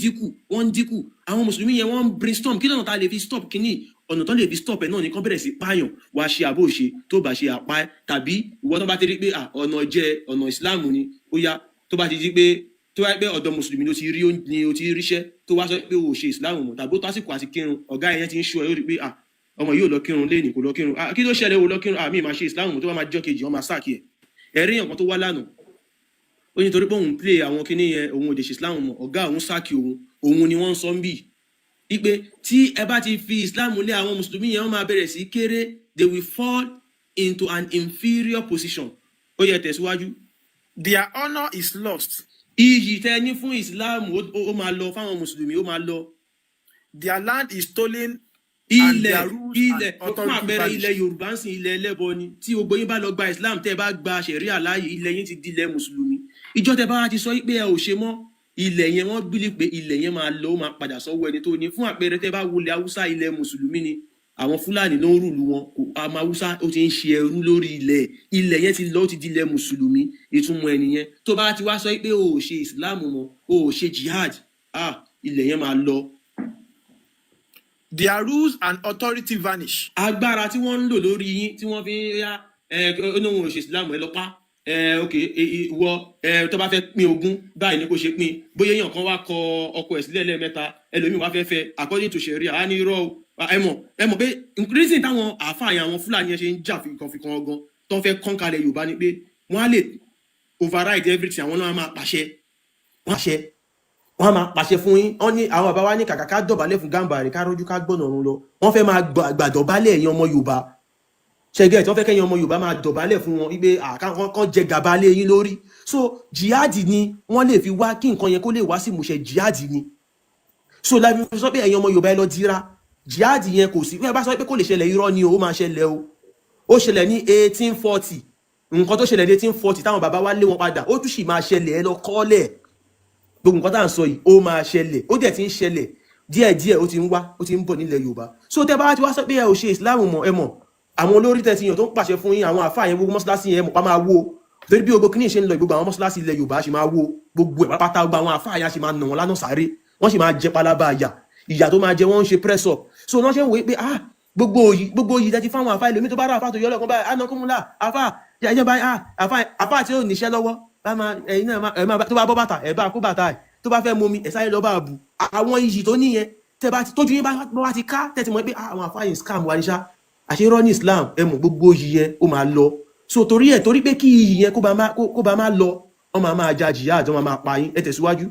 dínkù. Àwọn mùsùlùmí yẹn wọ́n ń brainstorm kí lọ́nà tá a lè fi stop kínní. Ọ̀nà tó lè fi stop ẹ̀ náà ni kán bẹ̀rẹ̀ sí pààyàn, wá ṣe àbò ṣe tó bá ṣe àpá ẹ̀, tàbí ìwọ tó bá ti rí pé ọ̀nà jẹ́ ọ̀nà Islam ni, ó yá tó bá ti di pé tó wáyé pé ọ̀dọ̀ mùsùlùmí ló ti rí ni o ti ríṣẹ́ tó wá sọ pé o ṣe Islam mọ̀, tàbí ó tó àsìkò àti kírun ọ̀gá ẹ̀yẹn ti ń ṣú ẹ lórí pé ọmọ yóò lọ kírun léènì kò lọ kírun, kí ló ṣẹlẹ̀ o lọ kírun, mi máa ṣe Islam mọ̀, tó bá máa jọ́ kejì wọ́n máa sáàkì ẹ̀. Ẹ̀rí nǹkan tó wá lánàá ó ní torí pé òun play àwọn kinní yẹn, òun ò dé ṣe Islam mọ̀, ọ̀gá òun sáàkì òun ni wọ́n ń sọ ń bì wípé tí ẹ bá ti fi Islam lé àwọn mùsùlùmí yẹn wọ́n máa bẹ̀rẹ̀ sí kéré, they will fall into an inferior position. Ó yẹ tẹ̀síwájú. Their honor is lost. Iyì tẹ́ ní fún Islam ó máa lọ fáwọn mùsùlùmí, ó máa lọ. Their land is stolen and their rules and fún authority àpẹẹrẹ ilẹ̀ vanished. Yorùbá ń sìn ilẹ̀ ẹlẹ́bọ ni, tí gbogbo yín bá lọ gba Islam tẹ́ bá gba ṣẹ̀ríà láàyè, ilẹ̀ yín ti di ilẹ̀ mùsùlùmí. Ìjọ tẹ́ bá wá ti sọ pé ẹ ò ṣe mọ́, ilẹ̀ yẹn wọ́n bílí pé ilẹ̀ yẹn máa lọ, ó máa padà sọ́wọ́ ẹni tó ní. Fún àpẹẹrẹ tẹ́ bá wọlé Haúsá, ilẹ̀ mùsùlùmí ni, àwọn Fúlàní ló ń rùlù wọn, àmọ́ Haúsá ó ti ń ṣe ẹrú lórí ilẹ̀ yẹn ti lọ, ó ti di ilẹ̀ mùsùlùmí. Ìtumọ̀ ẹnìyẹn tó bá ti wá sọ pé o ò ṣe Islam mọ́, o ò ṣe jihad, ilẹ̀ yẹn máa lọ. Their rules and authority vanish. Agbára tí wọ́n ń lò lórí yín tí wọ́n fi ń yá oníwọ̀n òṣè Islam ẹ lọ pa ìwọ tó bá fẹ́ pín ogún báyìí ni kò ṣe pín. Bóyá èèyàn kan wá kọ ọkọ ẹ̀ sílẹ̀ lẹ́ẹ̀mẹ́ta, ẹlòmíì wá fẹ́ fẹ́ according to Sharia, á ní irọ́ ẹ mọ̀ pé reason táwọn àáfàá yẹn àwọn Fúlàní yẹn ṣe ń jà fìkan ọgán tó ń fẹ́ kán kalẹ̀ Yorùbá ni pé wọ́n á lè override everything, àwọn náà máa pàṣẹ wọ́n máa pàṣẹ fún yín. Wọ́n ní àwọn bàbá wa ní kàkà ká dọ̀bálẹ̀ fún Gàmbàrí ká rójú ká gbọ̀nà ọ̀run lọ, wọ́n fẹ́ máa gbàdọ̀bálẹ̀ ẹ̀yin ọmọ Yorùbá ṣẹgẹ́ tí wọ́n fẹ́ kẹ́yìn ọmọ Yorùbá máa dọ̀bálẹ̀ fún wọn wípé kán jẹ gàba lé yín lórí. So jihad ni wọ́n lè fi wá kí nǹkan yẹn kó lè wá sí ìmúṣẹ, jihad ni. So láti fi sọ pé ẹ̀yin ọmọ Yorùbá ẹ lọ dira, jihad yẹn kò sí, bí ẹ bá sọ pé kò lè ṣẹlẹ̀, irọ́ ni ó máa ṣẹlẹ̀ o. Ó ṣẹlẹ̀ ní 1840, nǹkan tó ṣẹlẹ̀ ní 1840 táwọn bàbá wa lé wọn padà, ó tún sì máa ṣẹlẹ̀, ẹ lọ kọ́lẹ̀. Gbogbo nǹkan tá à ń sọ yìí ó máa ṣẹlẹ̀, ó dẹ̀ ti ń ṣẹlẹ̀ díẹ̀díẹ̀, ó ti ń wá, ó ti ń bọ̀ nílẹ̀ Yorùbá. So tẹ́ bá ti wá sọ pé ẹ ò ṣe Islam mọ̀, ẹ mọ̀ àwọn olórí tẹ̀sí yàn tó ń pàṣẹ fún yín, àwọn àfáà yẹn gbogbo mọ́ṣáláṣí yẹn mọ̀ pa máa wó, torí bí ogbó kìíní ṣe ń lọ gbogbo àwọn mọ́ṣáláṣí ilẹ̀ Yorùbá ṣe máa wó, gbogbo ẹ̀ pátá gbogbo àwọn àfáà yẹn ṣe máa nà wọn lánà sáré, wọ́n sì máa jẹ pálábá ìyà tó máa jẹ wọ́n ń ṣe press up. So wọ́n ṣe ń wòye pé gbogbo yìí tẹ́tí fáwọn àfáà ilé mi tó bá rà àfáà tó yọ lọ́kàn báyìí anakunmula àfáà báyìí àfáà tí ó níṣẹ́ lọ́wọ́ tó bá bọ́ bàtà ẹ̀ bá kó bàtà ẹ̀, tó bá fẹ́ mú mi ẹ̀ sáré lọ́ bá bù. Àwọn iyì tó níyẹn tẹ́ bá ti tójú yín bá ti ká tẹ́tí mọ́ pé àwọn àfáà yìí scam wa ní ṣá, àṣírọ́ ní Islam ẹ mọ̀ gbogbo iyì yẹn ó máa lọ. So torí pé kí iyì yẹn kó bá máa lọ, wọ́n máa ja jihad, wọ́n máa pa yín. Ẹ tẹ̀síwájú.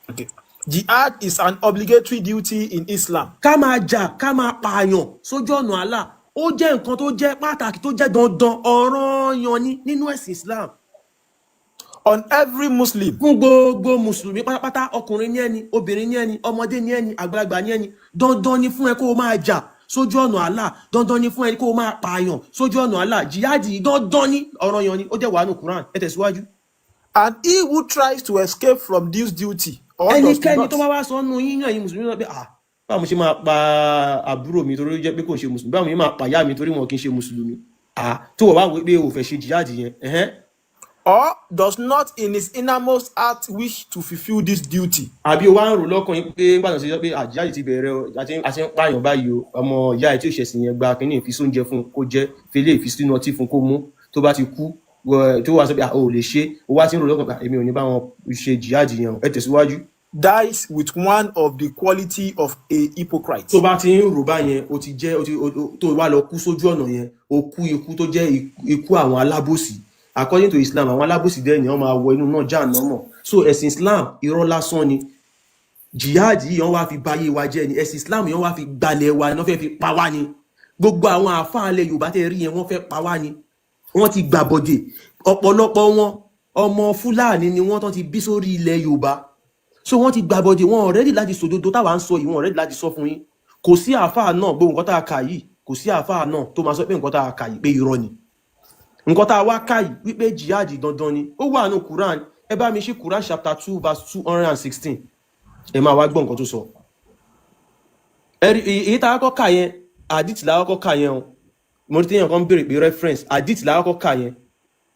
Okay. Jihad is an obligatory duty in Islam. Ká máa jà, ká máa pààyàn sójú ọ̀nà Allah, ó jẹ́ nǹkan tó jẹ́ pàtàkì, tó jẹ́ dandan ọ̀ranyàn ní nínú ẹ̀sìn Islam. On every Muslim. Fún gbogbo mùsùlùmí pátápátá, ọkùnrin ní ẹni, obìnrin ní ẹni, ọmọdé ní ẹni, àgbàlagbà ní ẹni, dandan ni fún ẹ kó o máa jà sójú ọ̀nà Allah, dandan ni fún ẹ kó o máa pààyàn sójú ọ̀nà Allah. Jihadi dandan ni, ọ̀ranyàn ni, ó jẹ́ wà nínú Quran. Ẹ tẹ̀síwájú. And he who tries to escape from this duty or does ẹnikẹ́ni not. tó bá wá sọ nù yíyan yìí mùsùlùmí náà pé báwo mo ṣe máa pa àbúrò mi torí ó jẹ́ pé kò ṣe mùsùlùmí, báwo mo máa pa ìyá mi torí wọn kì í ṣe mùsùlùmí, tó wọ́n wá wí pé o fẹ́ ṣe jihadi yẹn. Or does not in his innermost heart wish to fulfill this duty. Àbí o wá ń rò lọ́kàn yín pé nígbà tó ṣe sọ pé jihadi ti bẹ̀rẹ̀ o, àti ń pààyàn báyìí o, ọmọ ìyá ẹ̀ tí ò ṣẹ̀sìn yẹn gba kínní ìfisóúnjẹ fún kó jẹ́, fẹ́lẹ́ ìfisínú ọtí fún kó mú, tó bá ti kú tó wà sọ pé o lè ṣe o wá sí ìrò lọ́kàn pé èmi ò ní bá wọn ṣe jihad yẹn ẹ tẹ̀síwájú. dies with one of the quality of a hypocrite. tó bá ti ń rò báyẹn o ti jẹ́ tó wá lọ kú sójú ọ̀nà yẹn o kú ikú tó jẹ́ ikú àwọn alábòsí. According to Islam àwọn alábòsí dẹ́ni wọ́n máa wọ inú náà jahannama. So ẹ̀sìn Islam irọ́ lásán ni. Jihad yìí wọ́n wá fi báyé wa jẹ́ ni, ẹ̀sìn Islam yìí wọ́n wá fi gbalẹ̀ wa ni, wọ́n fẹ́ fi pa wá ni. Gbogbo àwọn àfáàlẹ̀ Yorùbá tẹ́ rí yẹn wọ́n fẹ́ pa wá ni. Wọ́n ti gbàbọ̀dè. Ọ̀pọ̀lọpọ̀ wọn ọmọ Fúlàní ni wọ́n tán ti bí sórí ilẹ̀ Yorùbá. So wọ́n ti gbàbọ̀dè, wọn already láti sòdodo táwa ń sọ yìí, wọn already láti sọ fún yín. Kò sí àfáà náà gbogbo nǹkan tá a kà yìí, kò sí àfáà náà tó máa sọ pé nǹkan tá a kà yìí pé irọ́ ni. Nǹkan tá a wá kà yìí wípé jihad dandan ni. Ó wà nínú Quran, ẹ bá mi ṣí Quran chapter 2 verse 216. Ẹ máa wá gbọ́ nǹkan tó sọ. Èyí tá a kọ́ kà yẹn, hadith la kọ́ kà yẹn o. Mo rí téèyàn kan béèrè pé reference, hadith la kọ́ kà yẹn.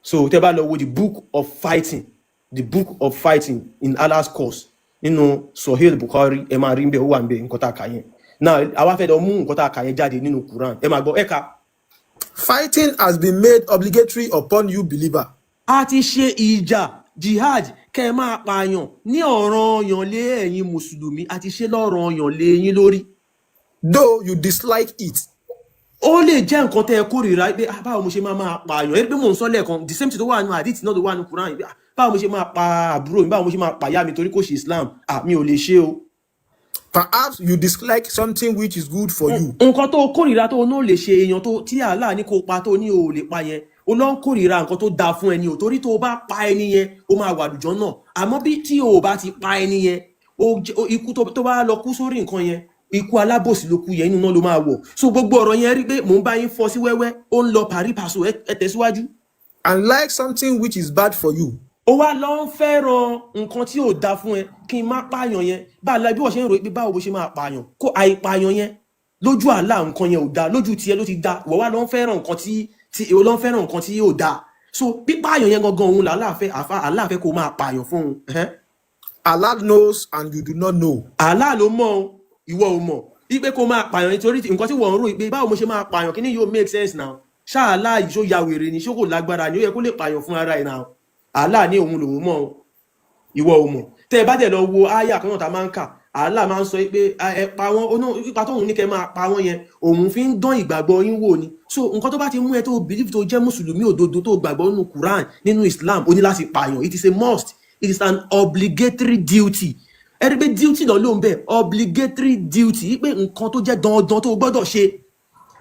So tẹ́ bá lọ wo the book of fighting in Allah's cause nínú Sahih Bukhari, ẹ máa rí nbẹ̀ ó wà nbẹ̀ nǹkan tá a kà yẹn. Now àwa fẹ́ lọ mú nǹkan tá a kà yẹn jáde nínú Quran. Ẹ máa gbọ́ ẹ kà. Fighting has been made obligatory upon you, believer. A ti ṣe ìjà jihad kẹ́ ẹ máa pààyàn ní ọ̀ranyàn lé ẹ̀yin mùsùlùmí, a ti ṣe lọ́ranyàn lé yín lórí. Though you dislike it. Ó lè jẹ́ nǹkan tẹ́ ẹ kórìíra pé báwo mo ṣe máa pààyàn, ẹni pé mò ń sọ lẹ́ẹ̀kan the same thing tó wà nínú hadith náà tó wà nínú Quran, báwo mo ṣe máa pa àbúrò mi, báwo mo ṣe máa pa ìyá mi torí kò ṣe Islam, mi ò lè ṣe o. Perhaps you dislike something which is good for you. Nǹkan tó kórìíra tó ní ò lè ṣe èèyàn tó tí Allah ní kó pa tó ní ò lè pa yẹn, ó lọ ń kórìíra nǹkan tó dáa fún ẹni o, torí tó bá pa ẹni yẹn ó máa wà lùjọ́ náà. Àmọ́ bí tí o bá ti pa ẹni yẹn, ikú tó bá lọ kú sórí nǹkan yẹn, ikú alábòsí ló kú yẹn, inú náà ló máa wọ̀. So gbogbo ọ̀rọ̀ yẹn rí pé mò ń bá yín fọ́ sí wẹ́wẹ́, ó ń lọ pàrí pàṣọ, ẹ tẹ̀síwájú. And like something which is bad for you. Ó wá lọ ń fẹ́ràn nǹkan tí ò dáa fún ẹ kí n má pààyàn yẹn. Báà bí wọ́n ṣe ń rò pé báwo bó ṣe máa pààyàn, kó àìpààyàn yẹn lójú Allah nǹkan yẹn ò dáa, lójú tiẹ̀ ló ti dáa, ìwọ wá lọ ń fẹ́ràn nǹkan tí ò dáa. So pípààyàn yẹn gangan òun Allah fẹ́ kó máa pààyàn fún un. Allah knows and you do not know. Allah ló mọ̀, ìwọ ò mọ̀. Ipe kó máa pààyàn nítorí nǹkan tí wọ́n ń rò pé báwo mo ṣe máa pààyàn kí ni yóò make sense now. Ṣá Allah yìí ṣó ya wèrè ni, ṣó kò lágbára ni, ó yẹ kó lè pààyàn fún ara ẹ̀ now. Allah ní òun lòun mọ̀, ìwọ ò mọ̀. Tẹ́ ẹ bá dẹ̀ lọ wo àyà kan náà tá máa ń kà, Allah máa ń sọ pé ẹ pa wọ́n, ipa tóun ní kẹ́ máa pa wọ́n yẹn, òun fi ń dán ìgbàgbọ́ yín wò ni. So nǹkan tó bá ti mú ẹ tó believe tó jẹ́ mùsùlùmí òdodo tó gbàgbọ́ nínú Quran, nínú Islam, ó ní láti pààyàn. It is a must. It is an obligatory duty. Ẹ rí pé duty náà ló ń bẹ, obligatory duty, pé nǹkan tó jẹ́ dandan tó gbọ́dọ̀ ṣe.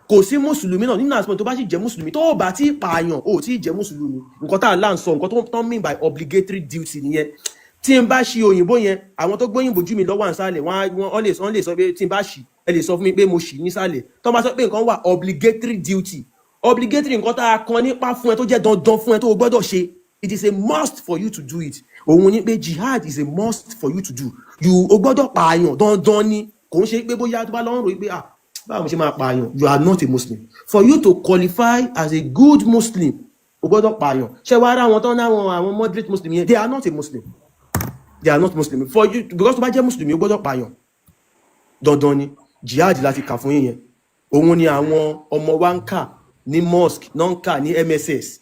Kò sí mùsùlùmí náà nínú àsìkò tó bá sì jẹ́ mùsùlùmí tó bá ti pààyàn ó ti jẹ́ mùsùlùmí. Nǹkan tá à ń là ń sọ, nǹkan tó mean by obligatory duty nìyẹn. Tí n bá ṣì òyìnbó yẹn, àwọn tó gbóyìnbó jù mí lọ́wọ́ àǹsálẹ̀ wọ́n lè sọ pé tí n bá ṣì, ẹ lè sọ fún mi pé mo ṣì nísàlẹ̀. Tó bá sọ pé nǹkan wà obligatory duty, obligatory nǹkan tá a kan nípa fún ẹ tó jẹ́ dandan fún ẹ tó gbọ́dọ̀ ṣe. It is a must for you to do it. Òun ni pé jihad is a must for you to do. O gbọ́dọ̀ pààyàn dandan ni, kò ń ṣe pé bóyá tó bá lọ́rùn rò pé báwo mo ṣe máa pààyàn. You are not a Muslim. For you to qualify as a good Muslim, o gbọ́dọ̀ pààyàn. Ṣé wàá rá àwọn tó ń àwọn moderate Muslim yẹn, they are not a Muslim. They are not Muslim. For you, because tó bá jẹ́ Muslim o gbọ́dọ̀ pààyàn dandan ni. Jihad láti kà fún yín yẹn. Òun ni àwọn ọmọ wa ń kà ní mosque, náà ń kà ní MSS,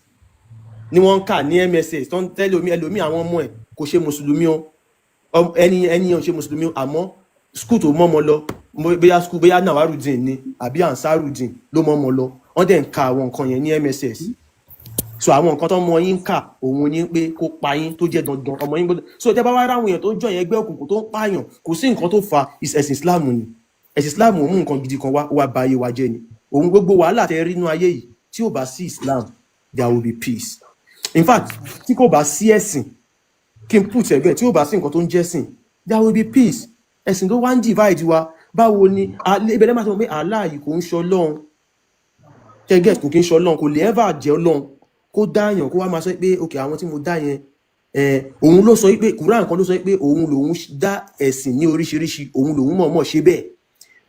ni wọ́n ń kà ní MSS tó ń tẹ́lẹ̀ ẹlòmí àwọn ọmọ ẹ̀ kò ṣe mùsùlùmí o, ẹni ò ṣe mùsùlùmí o, àmọ́ skul tó mọ́ ọmọ lọ, bóyá Nawarudeen ni àbí Ansarudeen ló mọ́ ọmọ lọ, wọ́n dẹ̀ ń ka àwọn nǹkan yẹn ní MSS. So àwọn nǹkan tó mọ yín ń kà òun ni pé kó pa yín tó jẹ́ dandan ọmọ yín gbọ́dọ̀. So tẹ́ bá wá ráwọn èèyàn tó jọ yẹn ẹgbẹ́ òkùnkùn tó ń pààyàn, kò sí nǹkan tó fa ẹ̀sìn Islam ni. Ẹ̀sìn Islam ò mú nǹkan gidi kan wá ba ayé wa jẹ́ ni. Òun gbogbo wàhálà tẹ́ rí inú ayé yìí, tí ò bá sí Islam, there will be peace. In fact, tí kò bá sí ẹ̀sìn, kí n put ẹ̀gbẹ́, tí ò bá sí nǹkan tó ń jẹ́sìn, there will be peace. Ẹ̀sìn tó wá ń divide wa, báwo ni ibẹ̀rẹ̀ máa sọ pé Allah yìí kò ń ṣe Ọlọ́run, kẹ́gẹ́ kò kí ń ṣe Ọlọ́run, kò lè ever jẹ́ Ọlọ́run, kó dáyàn kó wá máa sọ pé ok àwọn tí mo dá yẹn òun ló sọ pé Quran kan ló sọ pé òun lòun dá ẹ̀sìn ní oríṣiríṣi, òun lòun mọ̀ọ́mọ̀ ṣe bẹ́ẹ̀.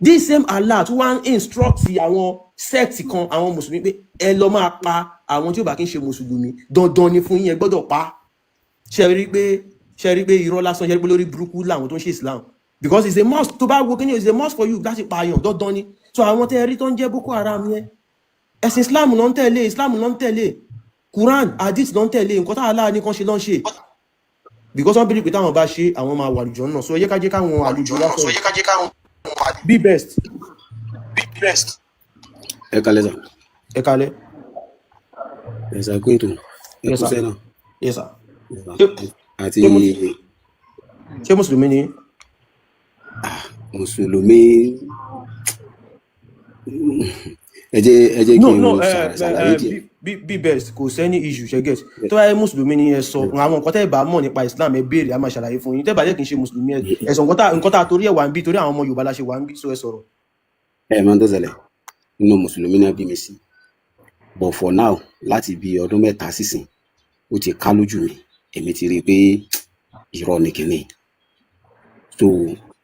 This same Allah tó wá ń instruct àwọn sect kan, àwọn mùsùlùmí pé ẹ lọ máa pa àwọn tí ó bá kí ń ṣe mùsùlùmí, dandan ni fún yín, ẹ gbọ́dọ̀ pa. Ṣé rí pé irọ́ lásán, ṣe rí pé lórí burúkú làwọn tó ń ṣe Islam, because it's a must. Tó bá wo kí ni it's a must for you láti pààyàn dandan ni. So àwọn tẹ́ rí tó ń jẹ́ Boko Haram yẹn, ẹ̀sìn Islam ló ń tẹ̀lé, Islam ló ń tẹ̀lé. Quran hadith ló ń tẹ̀lé nǹkan tá Allah ní kan ṣe ló ń ṣe because wọ́n believe pé táwọn bá ṣe àwọn máa wà àlùjọ náà so ẹ jẹ́ káwọn àlùjọ wá sọ̀rọ̀ be best. ẹ kalẹ̀ sà. ẹ kalẹ̀. ẹ sà kó ètò ẹ kó sẹ́nà. yes sir. àti ṣé mùsùlùmí ni. mùsùlùmí ẹ jẹ́ kí n ṣàlàyé díẹ̀. Be best kò sẹ́ni issue ṣe get tó bá yẹ mùsùlùmí ni ẹ sọ àwọn nǹkan tẹ́ ẹ bá mọ̀ nípa Islam ẹ béèrè a máa ṣàlàyé fún yín tẹ́ bá jẹ́ kì í ṣe mùsùlùmí ẹ sọ nǹkan tá a torí ẹ̀ wá ń bí torí àwọn ọmọ Yorùbá la ṣe wá ń bí so ẹ sọ̀rọ̀. ẹ máa ń tó ṣẹlẹ̀ nínú mùsùlùmí náà bí mi sí but for now láti bí ọdún mẹ́ta sísìn ó ti ká lójú mi èmi ti rí i pé irọ́ ni kìíní so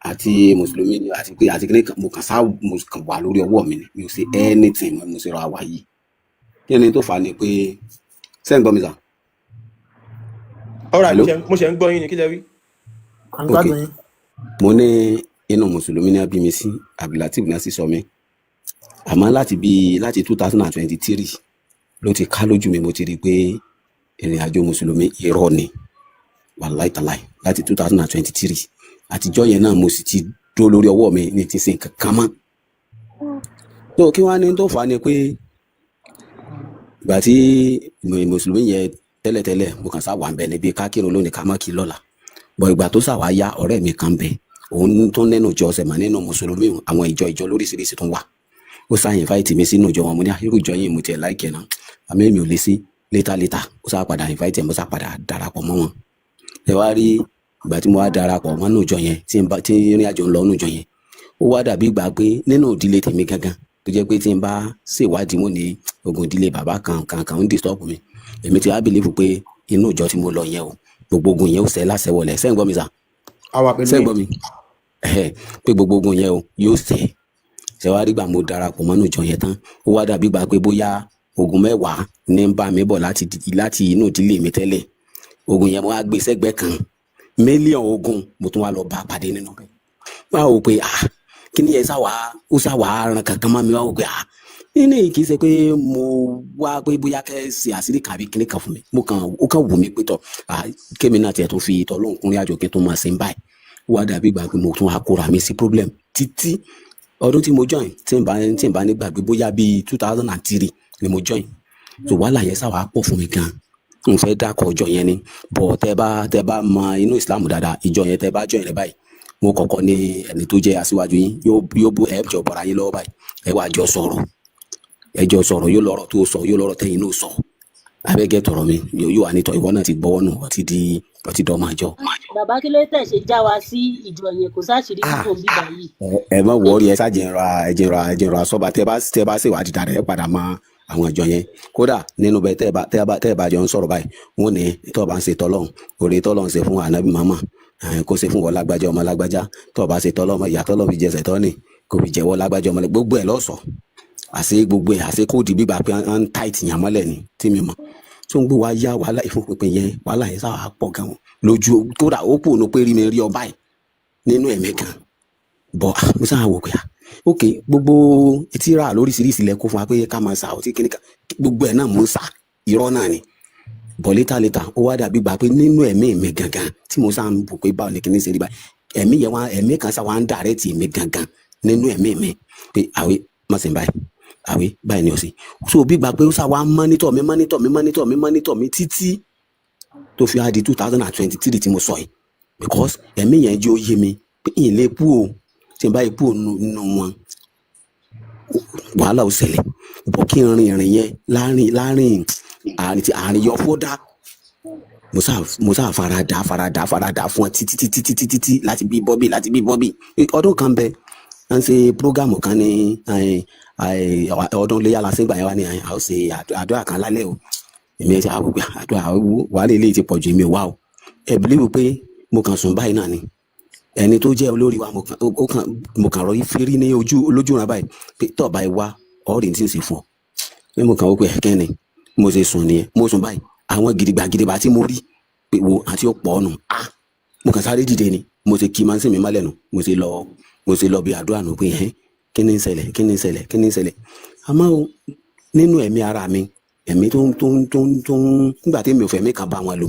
àti mùsùlùmí àti pé àti kìíní mo kàn wà lórí ọwọ́ mi ni mi ò ṣe anything mo ṣe ra wà yìí kí ni tó fà á ni pé sẹ́yìn gbọ́ mi sà. alright mo ṣe ń gbọ́ yín ni kí lẹ wí. okay mo ní inú mùsùlùmí ní abí mi sí Abdulateef náà sì sọ mí àmọ́ láti 2023 ló ti ká lójú mi mo ti rí i pé ìrìn àjò mùsùlùmí irọ́ ni wàláì tàláì láti 2023 àtijọ́ yẹn náà mo sì ti dúró lórí ọwọ́ mi ní ti sin kankan mọ́ tó kí wọ́n á ní tó fà á ni pé ìgbà tí mùsùlùmí yẹn tẹ́lẹ̀tẹ́lẹ̀ mo kàn sá wà ń bẹ níbi ká kírun lónìí ká má kí lọ́la bọ̀ ìgbà tó sà wá yá ọ̀rẹ́ mi kan bẹ òun tó nẹ́nu ìjọ ọ̀sẹ̀ mà nínú mùsùlùmí àwọn ìjọ lóríṣiríṣi tó ń wà ó sá invite mi sínú ìjọ wọn mo ní irú ìjọ yìí mo tiẹ̀ láìkẹ́ náà àmì mi ò lè sí létà ó sá padà invite mo sá padà darapọ̀ mọ́ wọn ẹ wá rí ìgbà tí mo wá darapọ̀ mọ́ nínú ìjọ yẹn tí ìrìn àjò ń lọ nínú ìjọ yẹn ó wá dàbí ìgbà pé nínú ìdílé tèmi gangan tó jẹ́ pé tí n bá ṣèwádìí mo ní ogun ìdílé bàbá kan ń disturb mi èmi ti wá believe pé inú ìjọ tí mo lọ yẹn o gbogbo ogun yẹn ó ṣẹ láṣẹ wọlé sẹ́yìn gbọ́ mi sà sẹ́yìn gbọ́ mi pé gbogbo ogun yẹn o yóò ṣẹ wá rí gbà mo darapọ̀ mọ́nú ìjọ yẹn tán ó wá dàbí gbà pé bóyá ogun 10 ní ń bá mi bọ̀ láti inú ìdílé mi tẹ́lẹ̀ ogun yẹn mo wá gbé sẹ́gbẹ́ kan mílíọ̀n ogun mo tún wá lọ bá pàdé nínú rẹ̀ wá wò pé kí ni ẹ sáwà ran kankan mọ́ mi wá wò pé nínú èyí kì í ṣe pé mo wá pé bóyá kẹ́ ṣe àṣírí kàbí kíní kan fún mi ó kàn wù mí pé tọ̀ kémi náà tiẹ̀ tó fi ìtọ́ lóhùn kúnlẹ̀ àjò kí n tó máa ṣe ń báyìí wá dàbí ìgbà pé mo tún wá kóra mi sí problem títí ọdún tí mo join tí n bá ní gbàgbé bóyá bíi 2003 ni mo join so wàhálà yẹn sáwà pọ̀ fún mi gan n fẹ́ dákọ̀ ọjọ́ yẹn ni bọ̀ tẹ́ bá mọ inú Islam dáadáa ìjọ yẹn tẹ́ bá join rẹ̀ báyìí mo kọ́kọ́ ní ẹni tó jẹ́ aṣíwájú yín yóò bú ẹ̀ jọ bọ̀ra yín lọ́wọ́ báyìí ẹ wá jọ sọ̀rọ̀ yóò lọ́rọ̀ tó sọ yóò lọ́rọ̀ tẹ́yìn náà sọ abẹ́gẹ́ tọ̀rọ̀ mi yóò wà nítọ̀ ìwọ náà ti gbọ́wọ́ nù ọtí dọ́ máa jọ. bàbá kí ló tẹ̀ ṣe já wa sí ìjọ yẹn kò sáṣìírí nípò bíbá yìí. ẹ má wọrí ẹ ṣàjẹrà sọba tẹ bá ṣèwádìí dára ẹ padà mọ àwọn ìjọ yẹn kódà nínú bẹ tẹ bá jọ ń sọ̀rọ̀ báyìí wọn ní tó bá ń ṣe tọlọ́run òrè tọlọ́run ṣe fún ànábì màmá kó ṣe fún wọn lágbájá ọmọ lágbájá tó bá ṣe tọlọ́run ìyá tọlọ́run fi jẹsẹ̀ tọ́ ni kò fi jẹ́wọ́ lágbájá ọmọ gbogbo ẹ̀ lọ́sọ̀ọ́ àṣẹ gbogbo ẹ̀ àṣẹ kóòdì bíbá pé à ń tight yàn mọ́lẹ̀ ni tí mi mọ̀ tó ń gbé wa yá wàhálà ìfúnpinpin yẹn wàhálà yẹn sáà pọ̀ gan lójú kódà ó kù ní pé rí mi rí ọ báyìí nínú ẹ̀mí gan bọ̀ mo sáà wò pé ok gbogbo etí ra lóríṣiríṣi lẹ kó fún wa pé ká máa sa ọtí kíníkà gbogbo ẹ̀ náà mò ń sa irọ́ náà ni bọ̀ létà ó wá dàbí gbà pé nínú ẹ̀mí mi gangan tí mo sáà ń bò pé báwo ni kíní ṣe rí báyìí ẹ̀mí kan sáà wá ń dàrẹ́tì mi gangan nínú ẹ̀mí mi pé àwẹ má ṣe báyìí àwẹ báyìí ni ó sì so bí gbà pé ó sáà wá mọ́nítọ̀ mi títí tó fi á di 2023 tí mo sọ yìí because ẹ̀mí yẹn jẹ́ ó yé mi pé ìyìn lè kú o tí n bá yẹ kú o nínú wọn wàhálà ó ṣẹlẹ̀ bọ̀ kí n rin ìrìn yẹn láàrin àárín yọ fọ́dá mo sáà farada fún ọ títí láti bí bọ́bí ọdún kan bẹ à ń ṣe prógámù kan ní ọdún léyà lásìgbà yẹn wá ní a ó ṣe àdúrà kan lálẹ́ o èmi ẹ̀ ṣe àwògbà àdúrà wàhálà eléyìí ti pọ̀jù èmi ò wá o ẹ bìlíwò pé mo kàn sùn báyìí náà ni ẹni tó jẹ́ olórí wa mo kàn rọ ìférí ní lójú ra báyìí pé tọ́ọ̀bá ẹ wá ọ̀rìn tí ń ṣe fún ọ pé mo kàn ó pé kẹ́ni mo ṣe sùn nìyẹn mo sùn báyìí àwọn gidigba tí mo rí pé wo àti ọ̀pọ̀ ọ̀nà mo kàn sáré dìde ni mo ṣe kí máa ń sìn mí mọ́lẹ̀ nù mo ṣe lọ bí àdúrà nù pé kí ni ń ṣẹlẹ̀ àmọ́ nínú ẹ̀mí ara mi ẹ̀mí tó ń nígbà tí mi ò fẹ́ ẹ̀mí kan bá wọn lò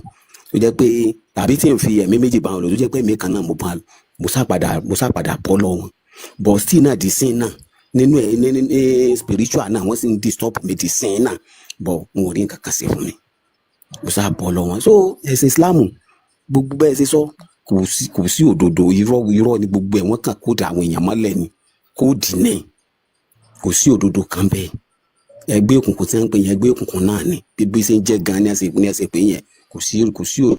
tó jẹ́ pé tàbí tí n fi ẹ̀mí méjì bá wọn lò tó jẹ́ pé ẹ̀mí kan náà mo sápadà bọ́ lọ́wọ́ wọn but still náà di sin náà nínú ẹ̀ ní spiritual náà wọ́n sì ń disturb mi di sin náà but n ò rí nǹkan kan ṣe fún mi mo sá bọ́ lọ́wọ́ wọn. So ẹ̀sìn Islam gbogbo bẹ́ẹ̀ ṣe sọ kò sí òdodo irọ́ ni gbogbo ẹ̀ wọ́n kàn kóòdù àwọn èèyàn mọ́lẹ̀ ni kóòdù náà kò sí òdodo kan bẹ́ẹ̀ ẹgbẹ́ òkùnkùn tí wọ́n ń pè yẹn ẹgbẹ́ òkùnkùn náà ni bí ṣe ń jẹ́ gan ní ẹsẹ̀ pé yẹn kò sí òdodo.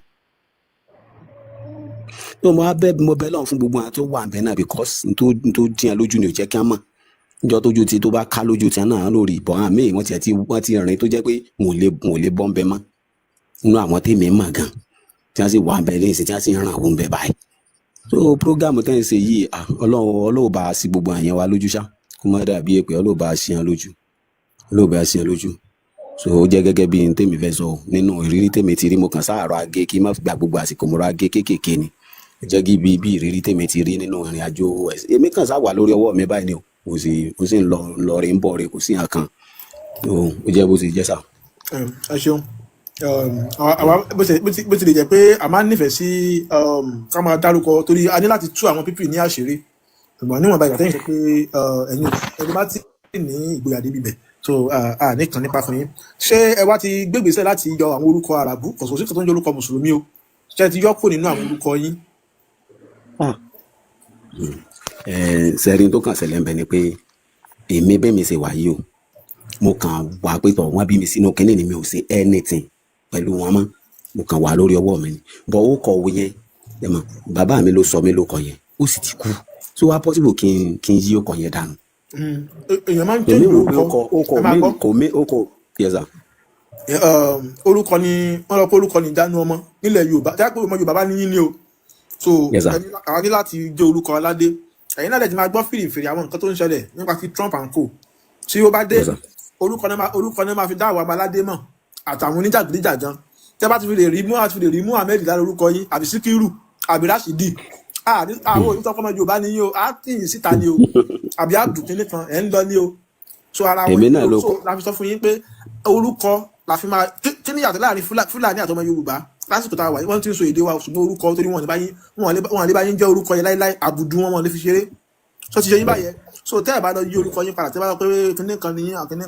mo bẹ lọ́run fún gbogbo àwọn tó wà bẹ́ẹ̀ náà because n tó dín lójú ni ò jẹ́ kí wọ́n mọ̀ níjọ́ tójú ti tó bá ká lójú ti náà lórí ìbọn àmì wọ́n ti rìn tó jẹ́ pé wọn ò lè bọ́ ń bẹ mọ́ nínú àwọn tèmi mọ̀ gan tí wọ́n sì wà bẹ́ẹ̀ lẹ́yìn tí wọ́n sì ràn àwọn bẹ́ẹ̀ báyìí. So program tẹ́ ń ṣe yìí Ọlọ́run bá a sí gbogbo àyẹn wa lójú ṣá kó má dàbí èpè Ọlọ́run bá a sí yan lójú so ó jẹ́ gẹ́gẹ́ bí n tèmi fẹ́ sọ nínú ìrírí tèmi ti rí mo kàn sáàrọ̀ agé kí n má gba gbogbo àsìkò mo rọ agé kéékèèké ni ó jẹ́ bí ìrírí tèmi ti rí nínú ìrìn àjò ẹ̀sìn èmi kàn sáwà lórí ọwọ́ mi báyìí ni ó sì ń lọ rí ń bọ̀ rí kò sí àkàn ó jẹ́ bó ti jẹ́ sá. ẹ ṣeun àwa bó ti lè jẹ́ pé a máa ń nífẹ̀ẹ́ sí ká máa dárúkọ torí a ní láti tú àwọn pípì ní àṣírí ṣùgbọ́n níwọ̀n bá ìgbà tẹ́yìn sọ pé ẹni bá ti ní ìgboyà débi bẹ̀ so nìkan nípa fún yín ṣé ẹ wá ti gbégbèsè láti yọ àwọn orúkọ àràbù kọ̀sọ̀ sí kan tó ń jẹ́ orúkọ mùsùlùmí o ṣé ẹ ti yọ kó nínú àwọn orúkọ yín. sẹ́rin tó kàn ṣẹlẹ̀ ń bẹ ni pé èmi bẹ́ẹ̀ mi ṣe wà yìí o mo kàn wá pé tọ̀ wọ́n bí mi sínú kínní ni mi ò ṣe anything pẹ̀lú wọn mọ́ mo kàn wà lórí ọwọ́ mi ni bọ̀ ó kọ̀ wọ yẹn bàbá mi ló sọ mí ló kọ yẹn ó sì ti kú so wá possible kí n yí ó kọ yẹn dànù. èèyàn máa ń tẹ́lẹ̀ orúkọ yẹza. orúkọ ni wọ́n lọ pé orúkọ ni ìjánu ọmọ nílẹ̀ Yorùbá tí a pé ọmọ Yorùbá bá níyìn ni o so àwọn ní láti jẹ́ orúkọ aládé ẹ̀yin náà lè ti máa gbọ́ fìrìfìrì àwọn nǹkan tó ń ṣẹlẹ̀ nípa ti Trump and co tí ó bá dé orúkọ náà máa fi dá àwọn aládé mọ̀ àtàwọn oníjàgídíjàgan tí a bá ti fi lè rí Muhammed lára orúkọ yín àbí Síkírù àbí Rashidi àwọn òyìnbó ọmọ Yorùbá ni yín o á tì yín síta ni o àbí àdùnkín nìkan ẹ̀ ń lọ ní o so ara wọn so la fi sọ fún yín pé orúkọ la fi máa kí ni yàtọ̀ láàrin Fúlàní àtọmọ Yorùbá lásìkò tá a wà yìí wọ́n ti ń sọ èdè wa ṣùgbọ́n orúkọ torí wọn lè bá yín jẹ́ orúkọ yẹn láíláí àbùdù wọn lè fi ṣeré so ti ṣe yín báyẹn so tẹ́ ẹ̀ bá lọ yí orúkọ yín padà tẹ́ ẹ bá lọ pé kíní kan ní àkíní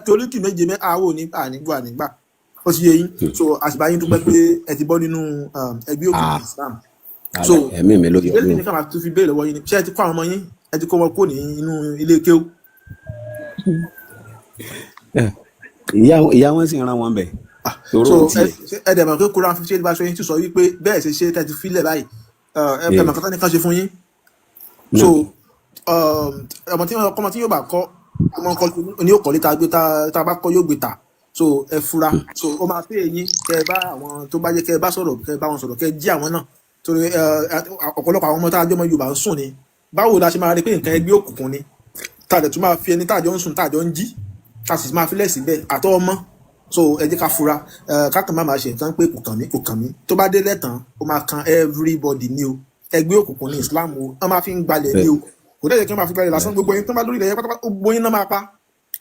kí oríkì méje àwọ̀ nígbà ó ti yé yín so àṣìbá yín dúpẹ́ pé ẹ ti bọ́ nínú ẹgbẹ́ òkùnkùn Islam so ìbéèrè ní ká máa tún fi béèrè lọ́wọ́ yín ni ṣé ẹ ti kó àwọn ọmọ yín ẹ ti kó wọn kó ní inú ilé kéwú. ìyá wọn sì ń ran wọn bẹ̀. so ẹ dẹ̀ mọ̀ pé Quran 58:20 tún sọ wípé bẹ́ẹ̀ ṣe ṣe tẹ́ ti fílẹ̀ báyìí ẹ mọ̀ kọ́tà ní ká ṣe fún yín so ọmọ tí yóò bá kọ́ ọmọ ní yóò kọ́ lé tá a bá kọ́ yóò gbé ta so ẹ fura so ó máa pè yín kẹ́ ẹ bá àwọn tó bá yẹ kẹ́ ẹ bá sọ̀rọ̀ kẹ́ ẹ bá wọn sọ̀rọ̀ kẹ́ ẹ jí àwọn náà torí ọ̀pọ̀lọpọ̀ àwọn ọmọ tá a jọ ọmọ Yorùbá ń sùn ni báwo la ṣe máa rí pé nǹkan ẹgbẹ́ òkùnkùn ni tá a dẹ̀ tún máa fi ẹni tá a jọ ń sùn tá a jọ ń jí tá a sì máa fi lẹ̀ síbẹ̀ àtọ́ ọmọ so ẹ jẹ́ ká fura kákan máa ṣe nǹkan pé kò kàn mí tó bá dé lẹ́tàn ó máa kan everybody ni o ẹgbẹ́ òkùnkùn ní Islam o wọ́n máa fi ń gbalẹ̀ ní o kò dẹ̀ jẹ́ kí wọ́n máa fi gbalẹ̀ lásán gbogbo yín tó bá lórí ilẹ̀ yẹn pátápátá gbogbo yín náà máa pa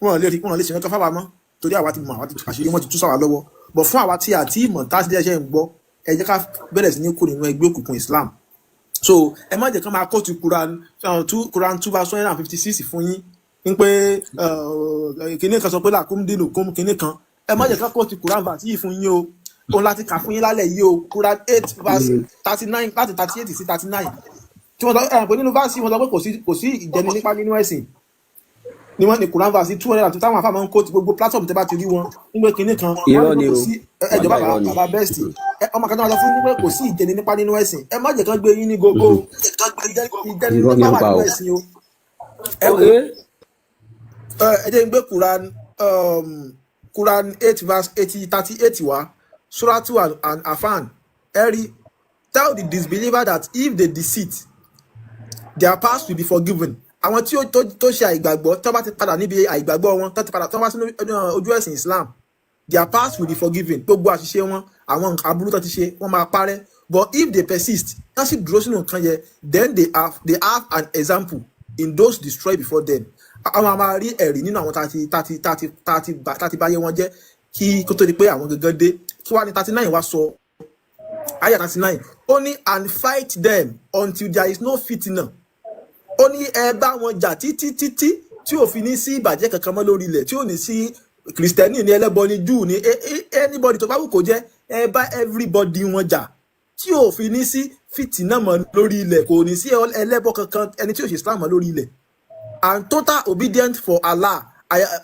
wọn lè ṣe nǹkan fáwa mọ́ torí àwa ti mọ̀ àṣírí wọn ti tú sáwà lọ́wọ́ bọ̀ fún àwa tí àti ìmọ̀ tá a ti ṣe ń gbọ́ ẹ jẹ́ ká bẹ̀rẹ̀ sí ní kó nínú ẹgbẹ́ òkùnkùn Islam so ẹ má jẹ́ ká máa kóòtù Quran 2:156 fún yín ní pé kinní kan sọ pé làkúndínù kinní kan ẹ má jẹ́ ká kóòtù Quran verse yìí fún yín o òun láti kà fún yín lálẹ́ yìí o Quran 8:39 láti 38 sí 39 tí wọ́n sọ pé nínú verse wọ́n sọ pé kò sí ìjẹni nípa nínú ẹ̀sìn ni wọ́n ní Quran verse 200 táwọn afáàmọ́ ń kóòtù gbogbo platform tẹ́ bá ti rí wọn nígbà kinní kan wọ́n ní kò sí ẹjọ́ bàbá best ọmọ kan tó wá sọ fún yín pé kò sí ìjẹni nípa nínú ẹ̀sìn ẹ má jẹ́ kán gbé yín ní gógó ìjẹni nípa wà nínú ẹ̀sìn o ẹ jẹ́ ń gbé Quran 8:38 wá Suratu Al-Anfal ẹ̀rí tell the disbeliever that if they deceit their past will be forgiven àwọn tí tó ṣe àìgbàgbọ́ tó bá ti padà níbi àìgbàgbọ́ wọn tó ti padà tó wá sínú ojú ẹ̀sìn Islam their past will be forgiven gbogbo àṣìṣe wọn àwọn aburú tó ti ṣe wọ́n máa parẹ́ but if they persist wọ́n sì dúró sínú nǹkan yẹn then they have an example in those destroyed before them àwọn máa rí ẹ̀rí nínú àwọn tá ti báyé wọn jẹ́ kí kó tó di pé àwọn gangan dé kí wàá ní 39 wá sọ ayé 39 ó ní and fight them until there is no fitna ó ní ẹ bá wọn jà títí tí ò fi ní sí ìbàjẹ́ kankan mọ́ lórí ilẹ̀ tí ò ní sí kìrìsìtẹ́nì ní ẹlẹ́bọ ní júù ní anybody tó bá wù kó jẹ́ ẹ bá everybody wọn jà tí ò fi ní sí fìtínà mọ́ lórí ilẹ̀ kò ní sí ẹlẹ́bọ kankan ẹni tí ò ṣe Islam mọ́ lórí ilẹ̀ and total obedient for Allah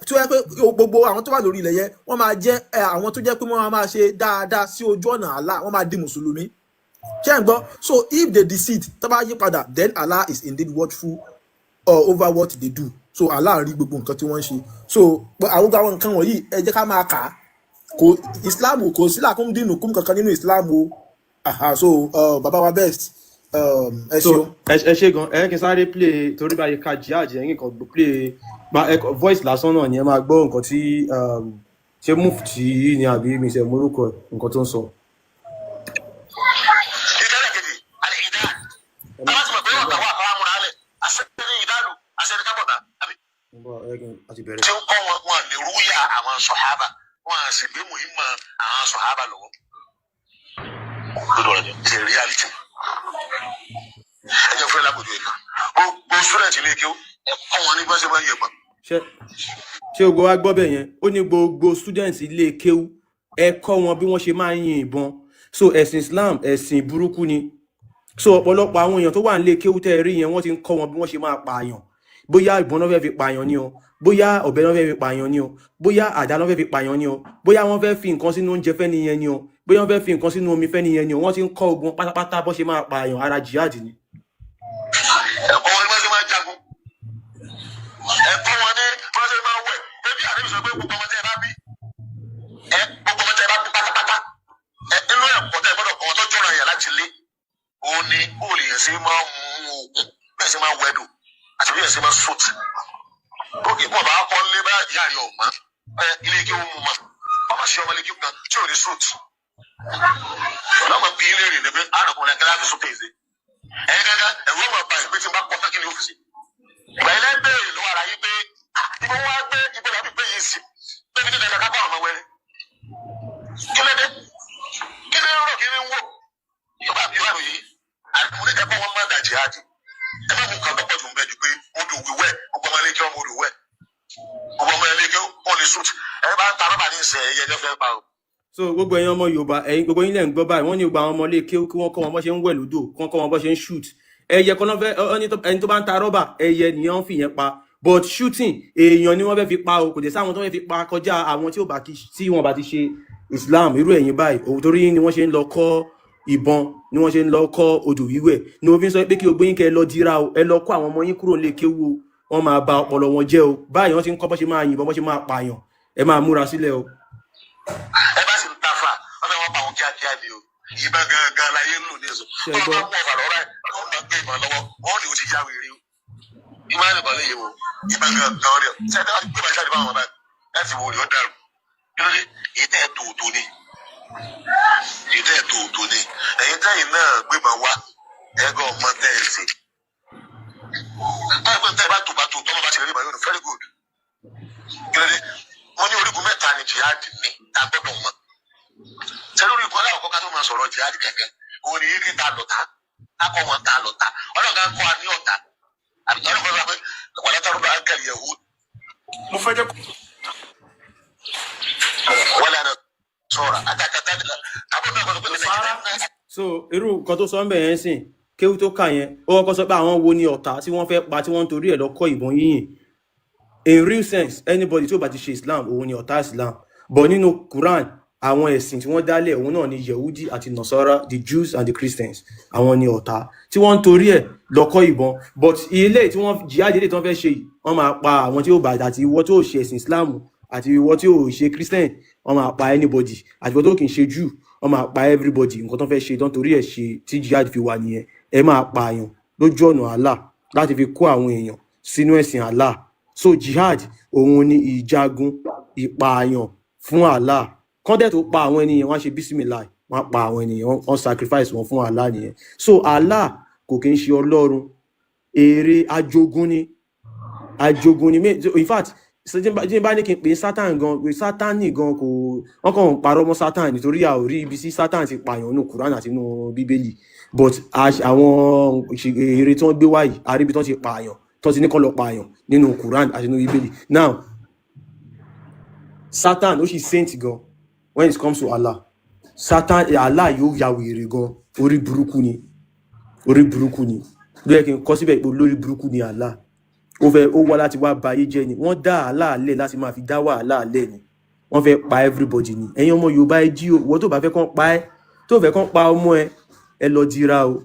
tí wọ́n yẹ pé gbogbo àwọn tó wà lórí ilẹ̀ yẹn wọ́n máa jẹ́ àwọn tó jẹ́ pé wọ́n máa ṣe dáadáa sí ojú ọ̀nà Allah wọ́n máa di mùsùlùmí ṣé ń gbọ́ so if they decide tó bá yí padà then Allah is indeed watchful over what they do so Allah rí gbogbo nǹkan tí wọ́n ń ṣe so àwọn nǹkan wọ̀nyí ẹ jẹ́ ká máa kà á kò Islam kò sí làkúndínù kún kankan nínú Islam o so baba wa best ẹ ṣeun. ẹ ṣe gan ẹ kí n sáré play torí báyìí ka jihad yẹn kan play voice lásán náà ni ẹ máa gbọ́ nǹkan tí ṣé mufti ni àbí mi ṣe morúkọ nǹkan tó ń sọ. tí ó kọ́ wọn lè rúyà àwọn sọ̀hábà wọn à sì gbé muhimma àwọn sọ̀hábà lọ́wọ́ lórí ọ̀rọ̀ ṣe reality ẹ jẹ́ fúnra lápòjú ẹ̀ka gbogbo student ilé kí ẹ kọ́ wọn ní bá ṣe máa ń yẹ̀bọn. ṣé gbogbo wa gbọ́ bẹ́ẹ̀ yẹn ó ní gbogbo student ilé kéwú ẹ kọ́ wọn bí wọ́n ṣe máa ń yin ìbọn so ẹ̀sìn Islam ẹ̀sìn burúkú ni so ọ̀pọ̀lọpọ̀ àwọn èèyàn tó wà nílé kéwú tẹ́ ẹ rí yẹn wọ́n ti ń kọ́ wọn bí wọ́n ṣe máa pààyàn bóyá ìbọn náà fẹ́ fi pààyàn ni o bóyá ọ̀bẹ náà fẹ́ fi pààyàn ni o bóyá àdá náà fẹ́ fi pààyàn ni o bóyá wọ́n fẹ́ fi nǹkan sínú oúnjẹ fẹ́ nìyẹn ni o bóyá wọ́n fẹ́ fi nǹkan sínú omi fẹ́ nìyẹn ni o wọ́n ti ń kọ́ ogun pátápátá bó ṣe máa pààyàn ara jihad ni. ẹ̀kọ́ wọn ni wọ́n ṣe máa jagun ẹ̀kọ́ wọn ni wọ́n ṣe máa wẹ̀ bébí àdébí sọ pé gbogbo ọmọ tẹ́ ẹ bá bí pátápátá inú ẹ̀kọ́ tẹ́ ẹ gbọ́dọ̀ kọ́ wọn tó jọ̀rọ̀ yẹn láti lé òun ni bóòlù yẹn ṣe máa mú oògùn bẹ́ẹ̀ ṣe máa wẹ̀dù àti bí yẹn ṣe máa sùtì bókè bọ̀ bá kọ́ lé bá ìyá rẹ̀ ọ̀mọ́ ilé kí wọ́n mú ma wọ́n máa ṣe ọmọ ilé kí wọ́n kan tí ò ní sùtì lọ́mọ bí ilé rẹ̀ níbi àdàkùnrin ẹ̀ka láti sùn pèsè ẹ̀yin gángan ẹ̀rọ ọmọ ọba ìgbé tí n bá kọ́ tán kí ni ó fi ṣe ìgbà ilé bẹ́ẹ̀ lọ́wọ́ ara yín pé ibo wá gbé ibo làbí pé yìí sí pé kí ni dẹ̀dẹ̀ ká bá ọmọ wẹ̀rẹ̀ kí ló dé kí ni rọ̀ kí ni wọ̀ ìbá yìí àdúgbò ẹ̀kọ́ wọn máa dàjẹ́ àdì ẹ má mú nǹkan tó pọ̀ jù ń bẹ̀ ju pé odò wíwẹ̀ gbogbo ọmọ ilé kí ọmọ odò wẹ̀ gbogbo ọmọ ilé kí ó lè sùt ẹ bá ń ta rọ́bà ní ìsẹ̀ ẹ̀yẹ ẹ̀jẹ̀ fẹ́ pa o. so gbogbo ẹ̀yin ọmọ Yorùbá ẹ̀yin gbogbo yín lẹ ń gbọ́ báyìí wọ́n ní gbogbo àwọn ọmọ ilé kí wọ́n kọ́ wọn bó ṣe ń wẹ̀ lódò kí wọ́n kọ́ wọn bó ṣe ń shoot ẹyẹ kan náà fẹ́ ẹni tó bá ń ta rọ́bà ẹyẹ nìyẹn ń fi yẹn pa but shooting èèyàn ni wọ́n fẹ́ fi pa o kò dé sáwọn tó fẹ́ fi pa kọjá àwọn tí wọ́n bá ti ṣe Islam irú ẹ̀yin báyìí òun torí ni wọ́n ṣe ń lọ kọ́ ìbọn ni wọ́n ṣe ń lọ kọ́ odò wíwẹ̀ ni wọ́n fi ń sọ pé kí gbogbo yín kẹ́ ẹ lọ dira o ẹ lọ kọ́ àwọn ọmọ yín kúrò lè kéwu wọ́n máa ba ọpọlọ wọn jẹ́ o báyìí wọ́n ti ń kọ́ bó ṣe máa yìnbọn bó ṣe máa pààyàn ẹ máa múra sílẹ̀ o. ẹ bá sì ń ta fà wọ́n fẹ́ wọ́n pa àwọn kíákíá ni o ìbá gangan láyé ń lò ní èso wọ́n bá mú ọ̀fà lọ́rọ̀ ẹ̀ wọ́n bá gbé ìbọn lọ́wọ́ wọ́n ní o ti já wèrè o ìbá ní ìbọn léyè o ìbá gangan rẹ̀ ṣẹ́ni wọ́n ti gbé bàjẹ́ àdìbò àwọn ọ̀bá láti wo ni ó dàrú kí ló dé ìtẹ́ tòótó ni ìtẹ́ tòótó ni ẹ̀yin tẹ́yìn náà gbébọn wá ẹ̀gọ́ ọmọ tẹ́ ẹ ṣe táyà pé tẹ́ ẹ bá tó tọ́mọ bá ti rí ìbọn yóò ní very good kí ló dé wọ́n ní orígun mẹ́ta ni jihad ní tá a gbọ́dọ̀ mọ̀ sẹ́ni orígun aláwọ̀ ká tó máa sọ̀rọ̀ jihad kẹ̀kẹ́ òun ni yíkí ta lọ́ta akọ wọn ta lọ́ta ọlọ́gá ń kọ́ wa ní ọ̀tá àbí ọlọ́gá ń kọ́ wa wàlá tàrú bá ń kẹ́lì ẹ̀hún. mo fẹ́ jẹ́ kó wọ́n lẹ́nu sọ̀rọ̀ àtàkàtà àbúrò náà kọ́ so irú nǹkan tó sọ ń bẹ̀ yẹn sìn kéwú tó kà yẹn ó kọ́kọ́ sọ pé àwọn wo ni ọ̀tá tí wọ́n fẹ́ pa tí wọ́n ń torí ẹ̀ lọ kọ́ ìbọn yíyìn in real sense anybody tí ó bá ti ṣe Islam òun ni ọ̀tá Islam but nínú Quran àwọn ẹ̀sìn tí wọ́n dálẹ̀ òun náà ni Yehudi àti Nasara the Jews and the Christians àwọn ni ọ̀tá tí wọ́n ń torí ẹ̀ lọ kọ́ ìbọn but ilé tí wọ́n jihad ilé tí wọ́n fẹ́ ṣe yìí wọ́n máa pa àwọn tí ó bá àti ìwọ tí ó ṣe ẹ̀sìn Islam àti ìwọ tí ó ṣe Christian wọ́n máa pa anybody àti ìwọ tó kì í ṣe Jew wọ́n máa pa everybody nǹkan tó fẹ́ ṣe tán torí ẹ̀ ṣe tí jihad fi wà nìyẹn ẹ máa pa àyàn lójú ọ̀nà Allah láti fi kó àwọn èèyàn sínú ẹ̀sìn Allah so jihad òun ni ìjagun ìpààyàn fún Allah kọ́ndẹ̀ tó pa àwọn ènìyàn wọ́n ṣe bísímìláì wọ́n pa àwọn ènìyàn wọ́n sacrifice wọn fún Allah nìyẹn so Allah kò kí ń ṣe Ọlọ́run èrè ajogun ni àjogún ni in fact tí n bá ní kí n pè sátán gan pé sátánì gan kò wọ́n kàn ń parọ́ mọ́ sátán nítorí a ò rí ibi sí sátán ti pààyàn nínú Quran àti nínú bíbélì but àwọn èrè tí wọ́n gbé wáyìí a rí ibi tí wọ́n ti pààyàn tó ti ní kọ́ lọ pààyàn nínú Quran àti nínú bíbélì. Now sátán ó sì saint gan when it comes to Allah. Sátán Allah yóò ya wèrè gan, orí burúkú ni ló yẹ kí n kọ síbẹ̀ pé lórí burúkú ni Allah. Ó wá láti wá ba ayé jẹ́ ni, wọ́n dá Allah lẹ̀ láti máa fi dá wàhálà lẹ̀ ni, wọ́n fẹ́ pa everybody ni. Ẹ̀yin ọmọ Yorùbá ẹ jí o, wọ́n tó bá fẹ́ kán pa ẹ́, tó fẹ́ kán pa ọmọ ẹ lọ dira o.